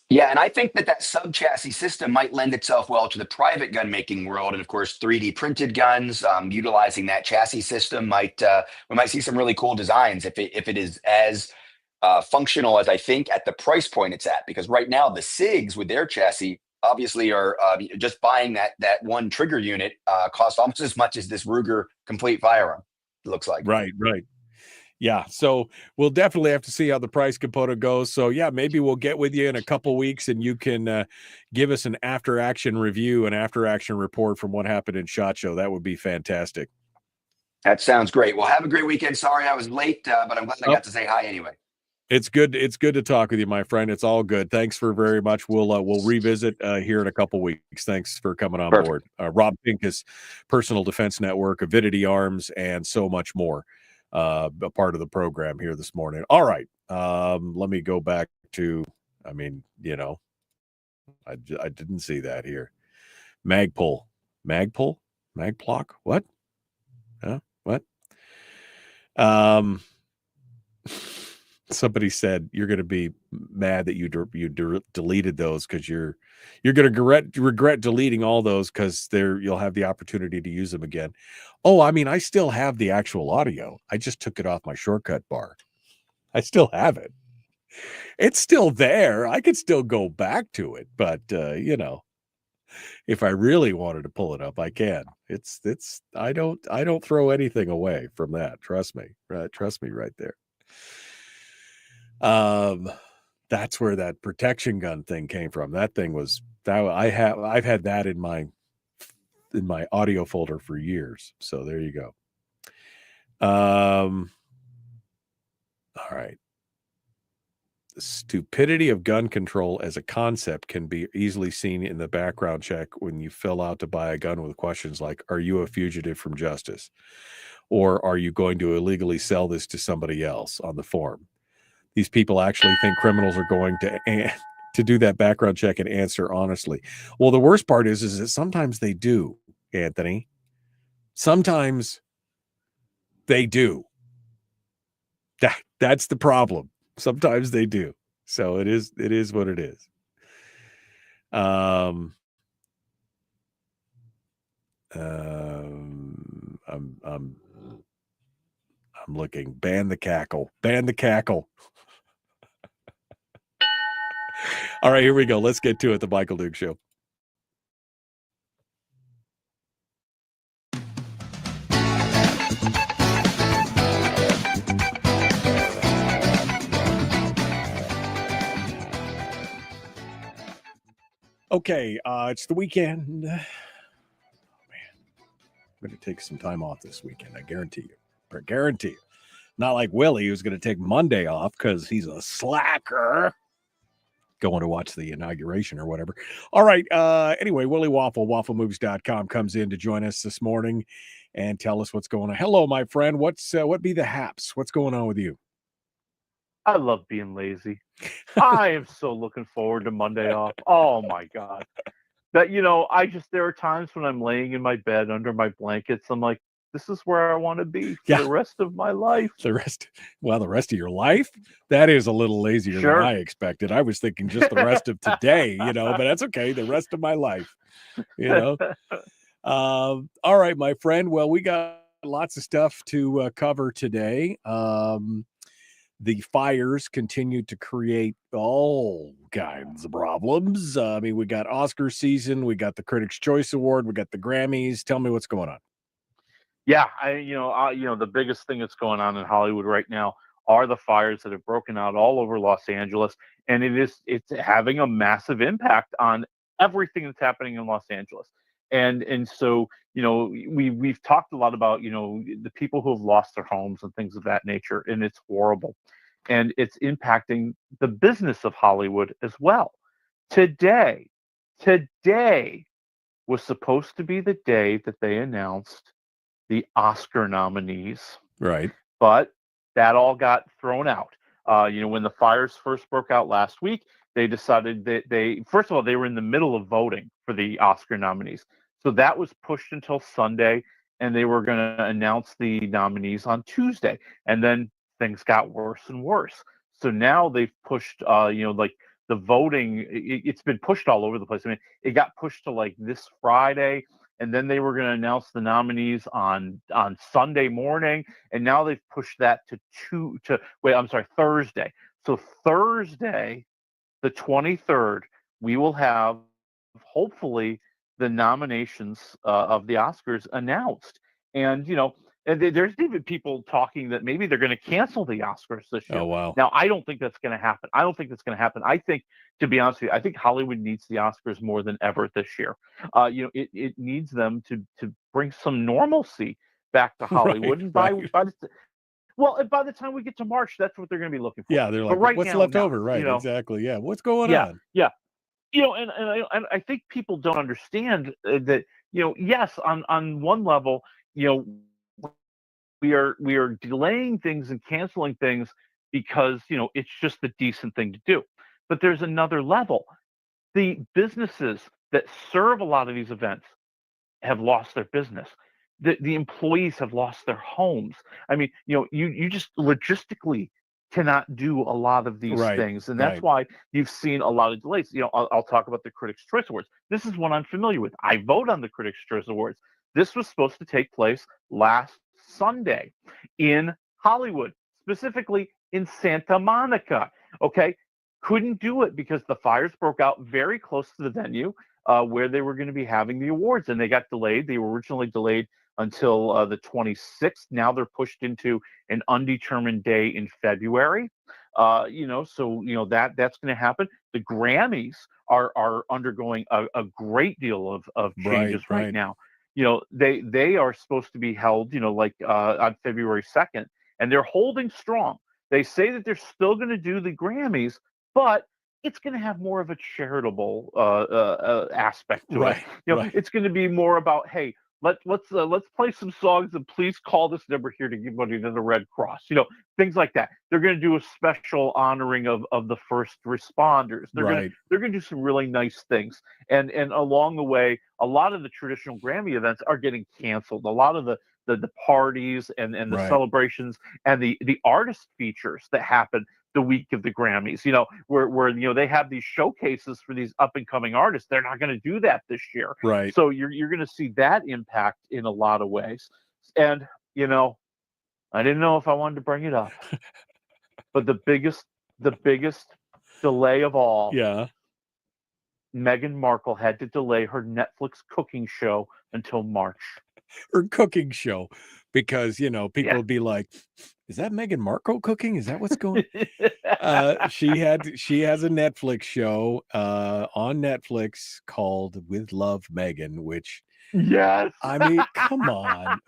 Yeah, and I think that sub chassis system might lend itself well to the private gun making world, and of course, 3D printed guns. Utilizing that chassis system we might see some really cool designs if it is as functional as I think at the price point it's at. Because right now the SIGs with their chassis obviously are just buying that one trigger unit cost almost as much as this Ruger complete firearm. It looks like right. Yeah, so we'll definitely have to see how the price component goes. So yeah, maybe we'll get with you in a couple weeks and you can give us an after action review, an after action report from what happened in SHOT Show. That would be fantastic. That sounds great. Well, have a great weekend. Sorry I was late, but I'm glad I got to say hi anyway. It's good. It's good to talk with you, my friend. It's all good. Thanks for very much. We'll revisit here in a couple weeks. Thanks for coming on board. Rob Pincus, Personal Defense Network, Avidity Arms, and so much more. A part of the program here this morning. All right. Let me go back to. I mean, I didn't see that here. Magpul, Magplock. What? What? Somebody said you're going to be mad that you deleted those because you're going to regret deleting all those because you'll have the opportunity to use them again. Oh, I mean, I still have the actual audio. I just took it off my shortcut bar. I still have it. It's still there. I could still go back to it, but if I really wanted to pull it up, I can. I don't throw anything away from that. Trust me. Trust me right there. That's where that protection gun thing came from. That thing was that I've had that in my audio folder for years. So there you go. All right. The stupidity of gun control as a concept can be easily seen in the background check when you fill out to buy a gun with questions like, are you a fugitive from justice? Or are you going to illegally sell this to somebody else on the form? These people actually think criminals are going to do that background check and answer honestly. Well, the worst part is that sometimes they do, Anthony. Sometimes they do. That's the problem. Sometimes they do. So it is what it is. I'm looking. Ban the cackle. Ban the cackle. All right, here we go. Let's get to it. The Michael Duke Show. Okay, it's the weekend. Oh, man. I'm going to take some time off this weekend. I guarantee you. I guarantee you. Not like Willie, who's going to take Monday off because he's a slacker. Going to watch the inauguration or whatever. All right. Anyway, Willie Waffle, wafflemoves.com, comes in to join us this morning and tell us what's going on. Hello, my friend. What be the haps? What's going on with you? I love being lazy. I am so looking forward to Monday off. Oh my God. That, there are times when I'm laying in my bed under my blankets. I'm like, this is where I want to be for the rest of my life. The rest of your life? That is a little lazier than I expected. I was thinking just the rest of today, but that's okay. The rest of my life, All right, my friend. Well, we got lots of stuff to cover today. The fires continue to create all kinds of problems. I mean, we got Oscar season, we got the Critics' Choice Award, we got the Grammys. Tell me what's going on. Yeah, the biggest thing that's going on in Hollywood right now are the fires that have broken out all over Los Angeles, and it's having a massive impact on everything that's happening in Los Angeles. And so, we've talked a lot about, the people who have lost their homes and things of that nature, and it's horrible. And it's impacting the business of Hollywood as well. Today was supposed to be the day that they announced the Oscar nominees. Right. But that all got thrown out. When the fires first broke out last week, they decided that first of all, they were in the middle of voting for the Oscar nominees. So that was pushed until Sunday, and they were going to announce the nominees on Tuesday. And then things got worse and worse. So now they've pushed, the voting, it's been pushed all over the place. I mean, it got pushed to like this Friday, and then they were going to announce the nominees on Sunday morning, and now they've pushed that to Thursday. So Thursday, the 23rd, we will have hopefully the nominations of the Oscars announced. And and there's even people talking that maybe they're going to cancel the Oscars this year. Oh, wow. Now, I don't think that's going to happen. I think, to be honest with you, I think Hollywood needs the Oscars more than ever this year. It needs them to bring some normalcy back to Hollywood. Right. And Well, and by the time we get to March, that's what they're going to be looking for. Yeah, they're But like, right what's now, left no, over? Right, you know? exactly. Yeah, what's going Yeah, on? yeah. You know, and I think people don't understand that. You know, yes, on one level, you know, we are delaying things and canceling things because you know it's just the decent thing to do. But there's another level. The businesses that serve a lot of these events have lost their business. The employees have lost their homes. I mean, you know, you just logistically cannot do a lot of these Right, things, and that's right. why you've seen a lot of delays. You know, I'll talk about the Critics' Choice Awards. This is one I'm familiar with. I vote on the Critics' Choice Awards. This was supposed to take place last Sunday in Hollywood, specifically in Santa Monica. Okay, couldn't do it because the fires broke out very close to the venue where they were going to be having the awards, and they got delayed. They were originally delayed until the 26th. Now they're pushed into an undetermined day in February. You know, so you know that's going to happen. The Grammys are undergoing a great deal of changes right now. You know, they are supposed to be held, you know, like on February 2nd, and they're holding strong. They say that they're still going to do the Grammys, but it's going to have more of a charitable aspect to it. You know, it's going to be more about, hey, let's play some songs and please call this number here to give money to the Red Cross. You know, things like that. They're going to do a special honoring of the first responders. They're going to do some really nice things. And along the way, a lot of the traditional Grammy events are getting canceled. A lot of the parties and the celebrations and the artist features that happen the week of the Grammys, you know, where you know they have these showcases for these up and coming artists. They're not going to do that this year, Right. So you're going to see that impact in a lot of ways. And you know, I didn't know if I wanted to bring it up, but the biggest delay of all, Meghan Markle had to delay her Netflix cooking show until March. Her cooking show, because you know people would be like, "Is that Meghan Markle cooking? Is that what's going?" She has a Netflix show on Netflix called "With Love, Meghan," which I mean, come on,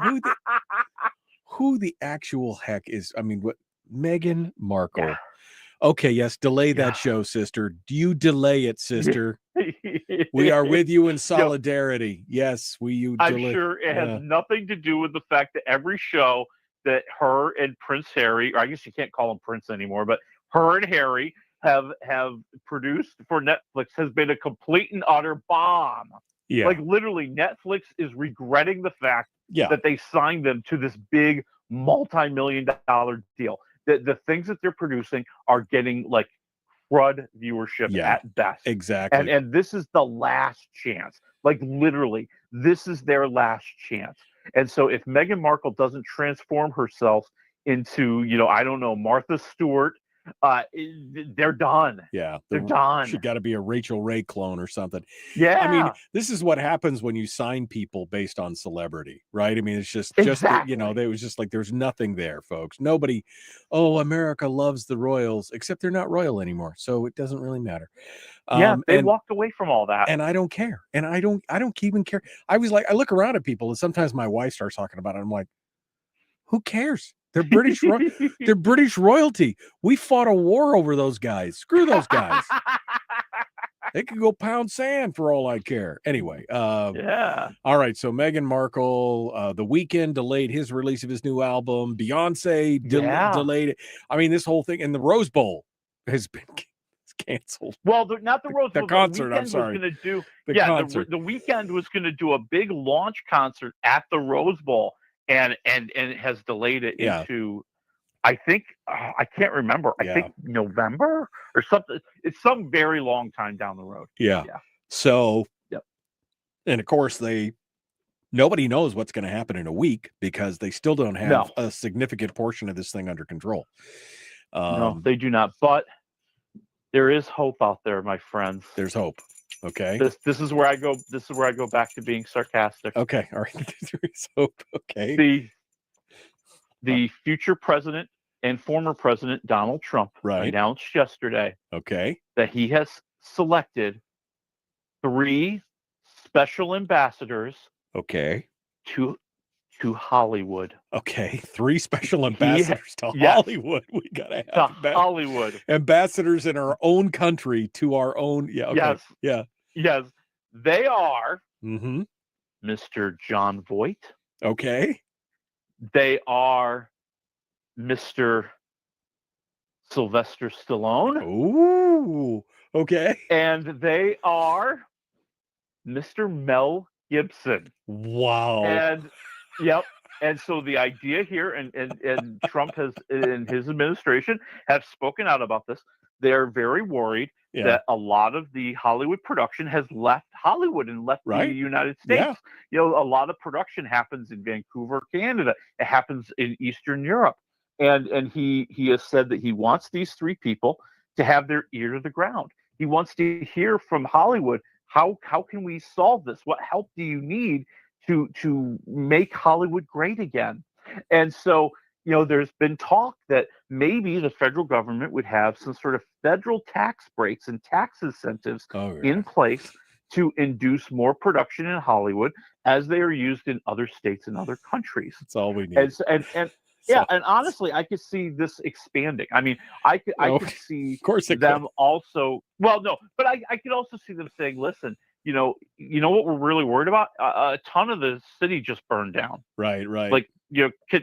who the actual heck is? I mean, what Meghan Markle? Okay, yes, delay that show, sister. Do you delay it, sister? We are with you in solidarity. Yes, I'm sure it has nothing to do with the fact that every show that her and Prince Harry, or I guess you can't call him Prince anymore, but her and Harry have produced for Netflix has been a complete and utter bomb. Yeah. Like literally, Netflix is regretting the fact that they signed them to this big multi-million-dollar deal. The things that they're producing are getting like crud viewership at best. Exactly. And this is the last chance. Like literally, this is their last chance. And so if Meghan Markle doesn't transform herself into, you know, I don't know, Martha Stewart, they're done. Yeah, they're done. She got to be a Rachel Ray clone or something. Yeah. I mean, this is what happens when you sign people based on celebrity, right? I mean, it's just you know, it was just like there's nothing there, folks. Nobody, oh, America loves the royals, except they're not royal anymore, so it doesn't really matter. They walked away from all that, and I don't care, and I don't even care. I look around at people, and sometimes my wife starts talking about it. I'm like, who cares? They're British. They're British royalty. We fought a war over those guys. Screw those guys. They could go pound sand for all I care. Anyway, all right. So Meghan Markle, The Weeknd delayed his release of his new album. Beyonce delayed it. I mean, this whole thing, and the Rose Bowl has been canceled. Well, not the Rose Bowl. The concert. I'm Was sorry. going to do the concert. The Weeknd was going to do a big launch concert at the Rose Bowl, and it has delayed it into. I think I can't remember. I think November or something. It's some very long time down the road. Yeah. So, and of course nobody knows what's going to happen in a week because they still don't have a significant portion of this thing under control. No, they do not. But there is hope out there, my friends. There's hope. Okay. This is where I go. This is where I go back to being sarcastic. Okay. All right. There is hope. Okay. The future president and former president Donald Trump announced yesterday that he has selected 3 special ambassadors to to Hollywood. Okay, 3 special ambassadors to yes. Hollywood. We gotta have Hollywood ambassadors in our own country to our own. Yeah. Okay. Yes. Yeah. Yes. They are Mm-hmm. Mr. John Voight. Okay. They are Mr. Sylvester Stallone. Ooh. Okay. And they are Mr. Mel Gibson. Wow. And yep. And so the idea here, and Trump has, in his administration, have spoken out about this. They're very worried that a lot of the Hollywood production has left Hollywood and left the United States. Yeah. You know, a lot of production happens in Vancouver, Canada. It happens in Eastern Europe. And he has said that he wants these 3 people to have their ear to the ground. He wants to hear from Hollywood, how can we solve this? What help do you need to make Hollywood great again? And so, you know, there's been talk that maybe the federal government would have some sort of federal tax breaks and tax incentives in place to induce more production in Hollywood as they are used in other states and other countries. That's all we need. And honestly, I could see this expanding. I mean, I could see of course them also. Well, no, but I could also see them saying, "Listen, you know what we're really worried about? A ton of the city just burned down. Right. Like, you know,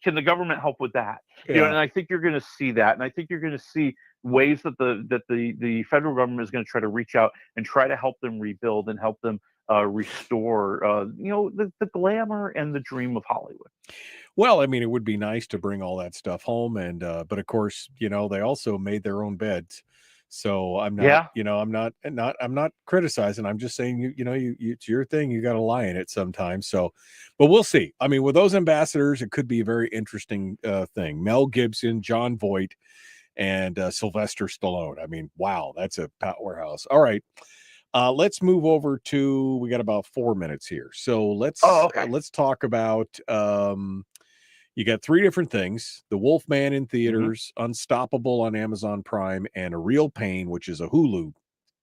can the government help with that? You know, and I think you're going to see that, and I think you're going to see ways that the federal government is going to try to reach out and try to help them rebuild and help them restore, you know, the glamour and the dream of Hollywood." Well, I mean, it would be nice to bring all that stuff home, and but of course, you know, they also made their own beds. So I'm not, you know, I'm not criticizing. I'm just saying, you know, it's your thing. You got to lie in it sometimes. So, but we'll see. I mean, with those ambassadors, it could be a very interesting thing. Mel Gibson, John Voight, and Sylvester Stallone. I mean, wow, that's a powerhouse. All right. Let's move over to, we got about 4 minutes here. So let's talk about, you got 3 different things: The Wolfman in theaters, Unstoppable on Amazon Prime, and A Real Pain, which is a Hulu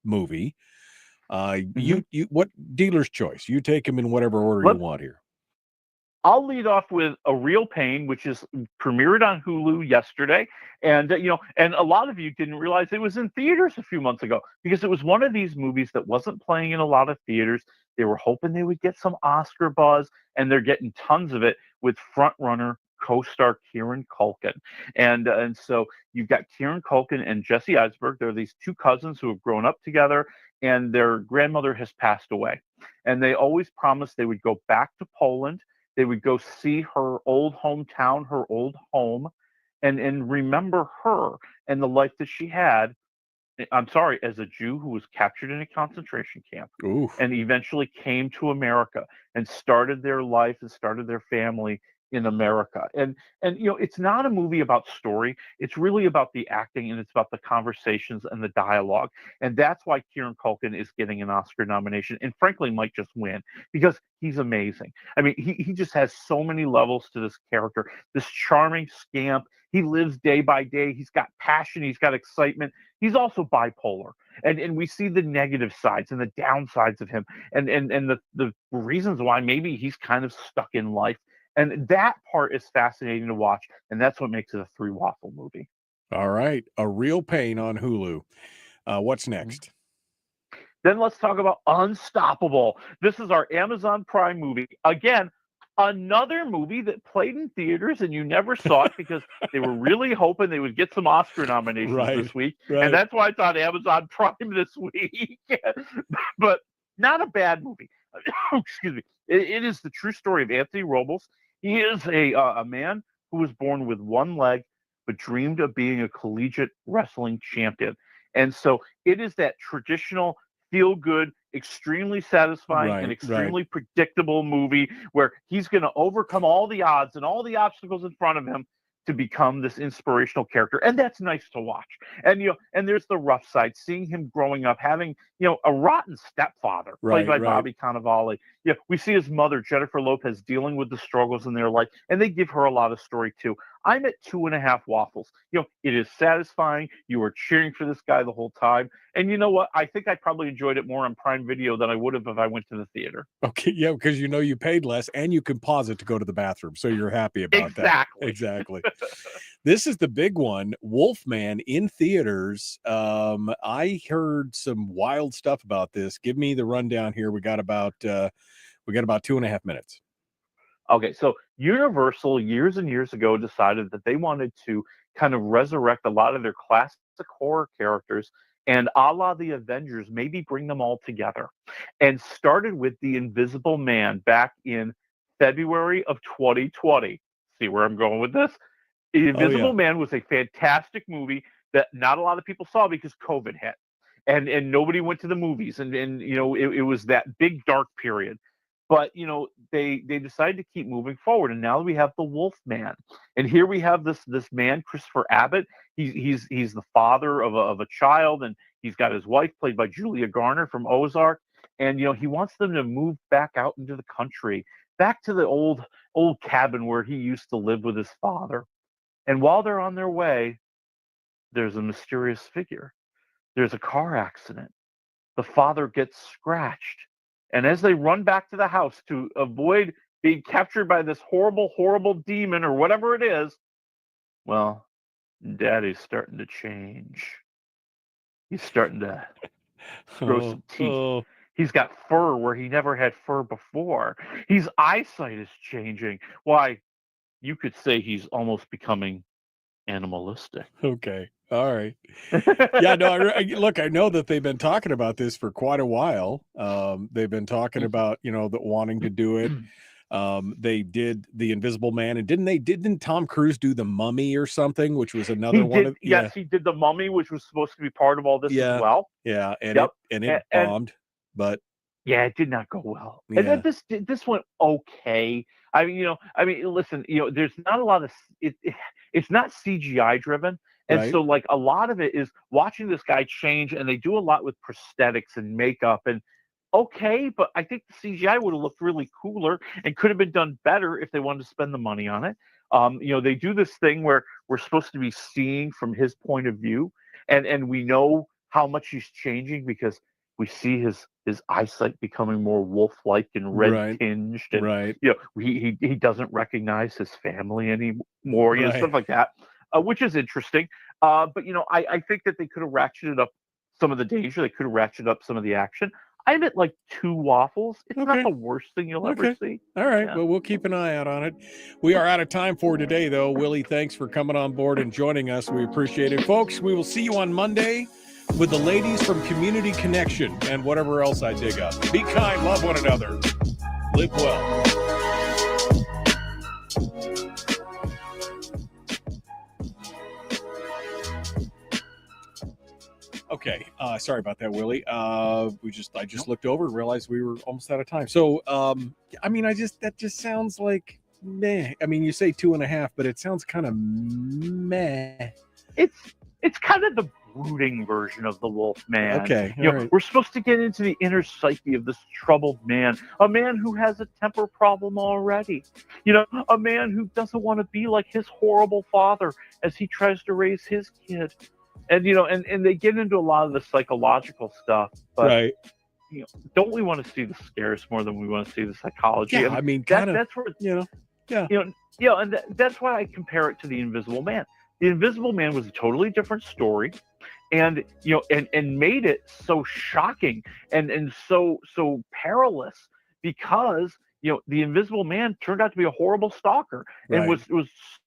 movie. You what dealer's choice? You take them in whatever order you want here. I'll lead off with A Real Pain, which is premiered on Hulu yesterday. And, you know, and a lot of you didn't realize it was in theaters a few months ago, because it was one of these movies that wasn't playing in a lot of theaters. They were hoping they would get some Oscar buzz, and they're getting tons of it with frontrunner co-star Kieran Culkin. And so you've got Kieran Culkin and Jesse Eisenberg. They're these 2 cousins who have grown up together, and their grandmother has passed away. And they always promised they would go back to Poland. They would go see her old hometown, her old home, and remember her and the life that she had. I'm sorry, as a Jew who was captured in a concentration camp and eventually came to America and started their life and started their family in America. And you know, it's not a movie about story. It's really about the acting, and it's about the conversations and the dialogue. And that's why Kieran Culkin is getting an Oscar nomination, and frankly might just win, because he's amazing. I mean, he just has so many levels to this character. This charming scamp. He lives day by day. He's got passion. He's got excitement. He's also bipolar. And we see the negative sides and the downsides of him, and the reasons why maybe he's kind of stuck in life. And that part is fascinating to watch, and that's what makes it a 3 Waffle movie. All right. A Real Pain on Hulu. What's next? Then let's talk about Unstoppable. This is our Amazon Prime movie. Again, another movie that played in theaters, and you never saw it because they were really hoping they would get some Oscar nominations this week. And that's why it's on Amazon Prime this week. But not a bad movie. Excuse me. It is the true story of Anthony Robles. He is a man who was born with 1 leg, but dreamed of being a collegiate wrestling champion. And so it is that traditional feel-good, extremely satisfying, and extremely predictable movie where he's going to overcome all the odds and all the obstacles in front of him to become this inspirational character. And that's nice to watch. And, you know, and there's the rough side, seeing him growing up, having, you know, a rotten stepfather played by Bobby Cannavale. Yeah, we see his mother, Jennifer Lopez, dealing with the struggles in their life, and they give her a lot of story too. I'm at 2.5 waffles. It is satisfying. You were cheering for this guy the whole time. And you know what? I think I probably enjoyed it more on Prime Video than I would have if I went to the theater. Okay, yeah, because you paid less and you can pause it to go to the bathroom, so you're happy about that. Exactly. This is the big one, Wolfman in theaters. I heard some wild stuff about this. Give me the rundown here. We got about 2.5 minutes. Okay, so Universal years and years ago decided that they wanted to kind of resurrect a lot of their classic horror characters and a la the Avengers, maybe bring them all together. And started with The Invisible Man back in February of 2020. See where I'm going with this? The Invisible Man was a fantastic movie that not a lot of people saw because COVID hit. And nobody went to the movies. And it was that big dark period. But they decided to keep moving forward, and now we have the Wolfman, and here we have this man, Christopher Abbott. He's the father of a child, and he's got his wife played by Julia Garner from Ozark, and he wants them to move back out into the country, back to the old cabin where he used to live with his father. And while they're on their way, there's a mysterious figure. There's a car accident. The father gets scratched. And as they run back to the house to avoid being captured by this horrible, horrible demon or whatever it is, well, Daddy's starting to change. He's starting to grow some teeth. He's got fur where he never had fur before. His eyesight is changing. Why, you could say he's almost becoming animalistic. Okay. All right. Yeah, no, look, I know that they've been talking about this for quite a while. They've been talking about, the wanting to do it. They did The Invisible Man, and didn't Tom Cruise do The Mummy or something, which was another one? Yes, he did The Mummy, which was supposed to be part of all this as well. Yeah, and it bombed, but yeah, it did not go well. Yeah. And then this went okay. Listen, there's not a lot of it's not CGI driven. And Right. so like a lot of it is watching this guy change, and they do a lot with prosthetics and makeup, and okay, but I think the CGI would have looked really cooler and could have been done better if they wanted to spend the money on it. They do this thing where we're supposed to be seeing from his point of view, and we know how much he's changing because we see his eyesight becoming more wolf-like and red tinged, and Right. he doesn't recognize his family anymore, Right. stuff like that, which is interesting. But I think that they could have ratcheted up some of the danger. They could have ratcheted up some of the action. I'm at like 2 waffles. It's not the worst thing you'll ever see. All right. Well, we'll keep an eye out on it. We are out of time for today, though. Willie, thanks for coming on board and joining us. We appreciate it. Folks, we will see you on Monday with the ladies from Community Connection and whatever else I dig up. Be kind, love one another, live well. Okay, sorry about that, Willie. I just looked over and realized we were almost out of time. So, that just sounds like meh. I mean, you say 2.5, but it sounds kind of meh. It's kind of the brooding version of the Wolfman. Okay, all right. We're supposed to get into the inner psyche of this troubled man, a man who has a temper problem already. A man who doesn't want to be like his horrible father as he tries to raise his kid. And and they get into a lot of the psychological stuff, but Right. Don't we want to see the scares more than we want to see the psychology? Yeah, I mean, kind of. That's where yeah. And that's why I compare it to The Invisible Man. The Invisible Man was a totally different story, and and made it so shocking and so perilous because the Invisible Man turned out to be a horrible stalker and Right. was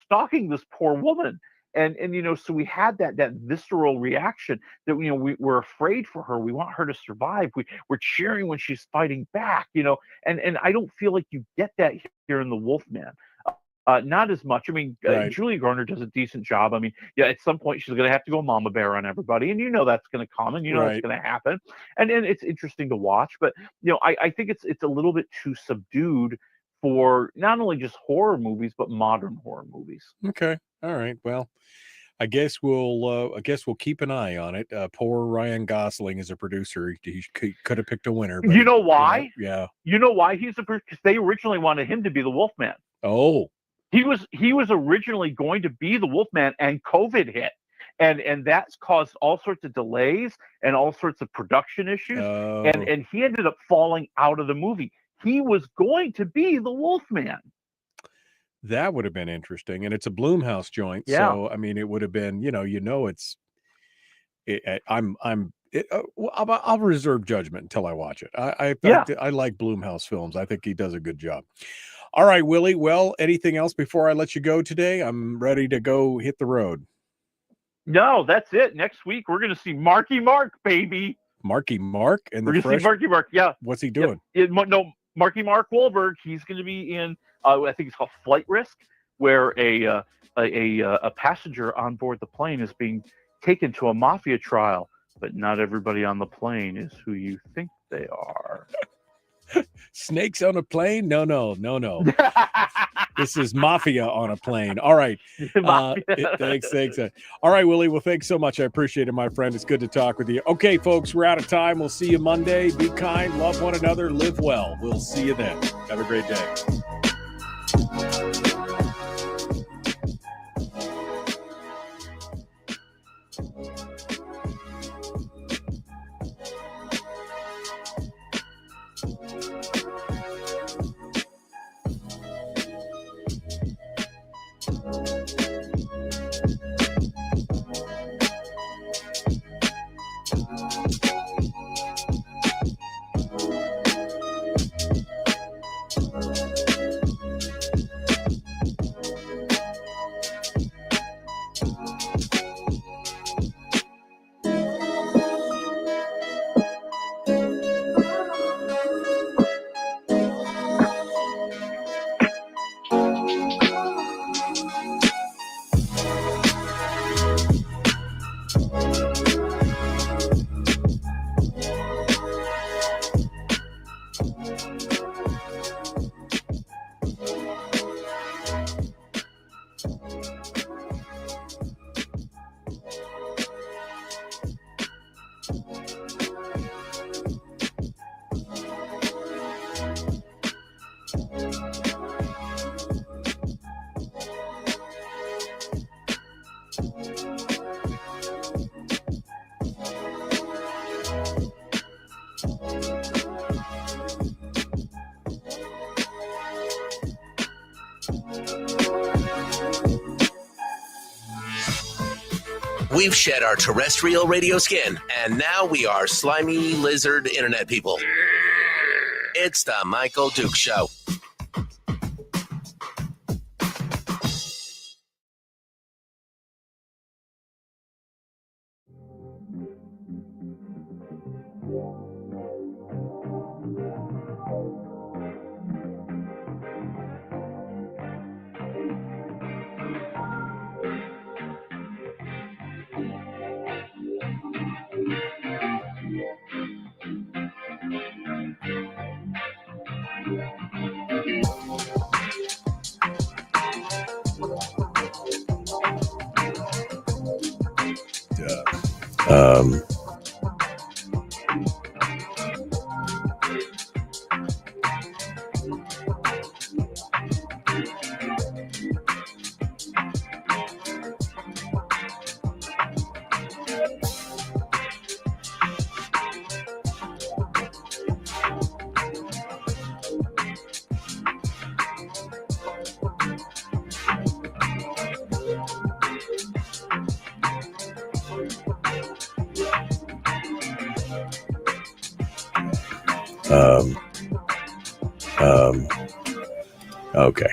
stalking this poor woman. And so we had that visceral reaction that we're afraid for her. We want her to survive. We're cheering when she's fighting back. And I don't feel like you get that here in the Wolfman. Not as much. I mean, Right. Julia Garner does a decent job. I mean, at some point she's going to have to go mama bear on everybody, and that's going to come, and Right. it's going to happen. And it's interesting to watch, but I think it's a little bit too subdued for not only just horror movies but modern horror movies. Okay. All right. Well, I guess we'll keep an eye on it. Poor Ryan Gosling is a producer. He could have picked a winner. But You know why? yeah. You know why he's a because they originally wanted him to be the Wolfman. Oh. He was originally going to be the Wolfman, and COVID hit. And that's caused all sorts of delays and all sorts of production issues. Oh. And he ended up falling out of the movie. He was going to be the Wolfman. That would have been interesting. And it's a Blumhouse joint. Yeah. So, I mean, it would have been, I'll reserve judgment until I watch it. I like Blumhouse films. I think he does a good job. All right, Willie. Well, anything else before I let you go today? I'm ready to go hit the road. No, that's it. Next week, we're going to see Marky Mark, baby. Marky Mark? And we're going to see Marky Mark, yeah. What's he doing? No, Marky Mark Wahlberg, he's going to be in, I think it's called Flight Risk, where a passenger on board the plane is being taken to a mafia trial, but not everybody on the plane is who you think they are. Snakes on a plane? No. This is mafia on a plane. All right. Thanks. All right, Willie. Well, thanks so much. I appreciate it, my friend. It's good to talk with you. Okay, folks, we're out of time. We'll see you Monday. Be kind, love one another, live well. We'll see you then. Have a great day. We've shed our terrestrial radio skin, and now we are slimy lizard internet people. It's the Michael Dukes Show. Okay.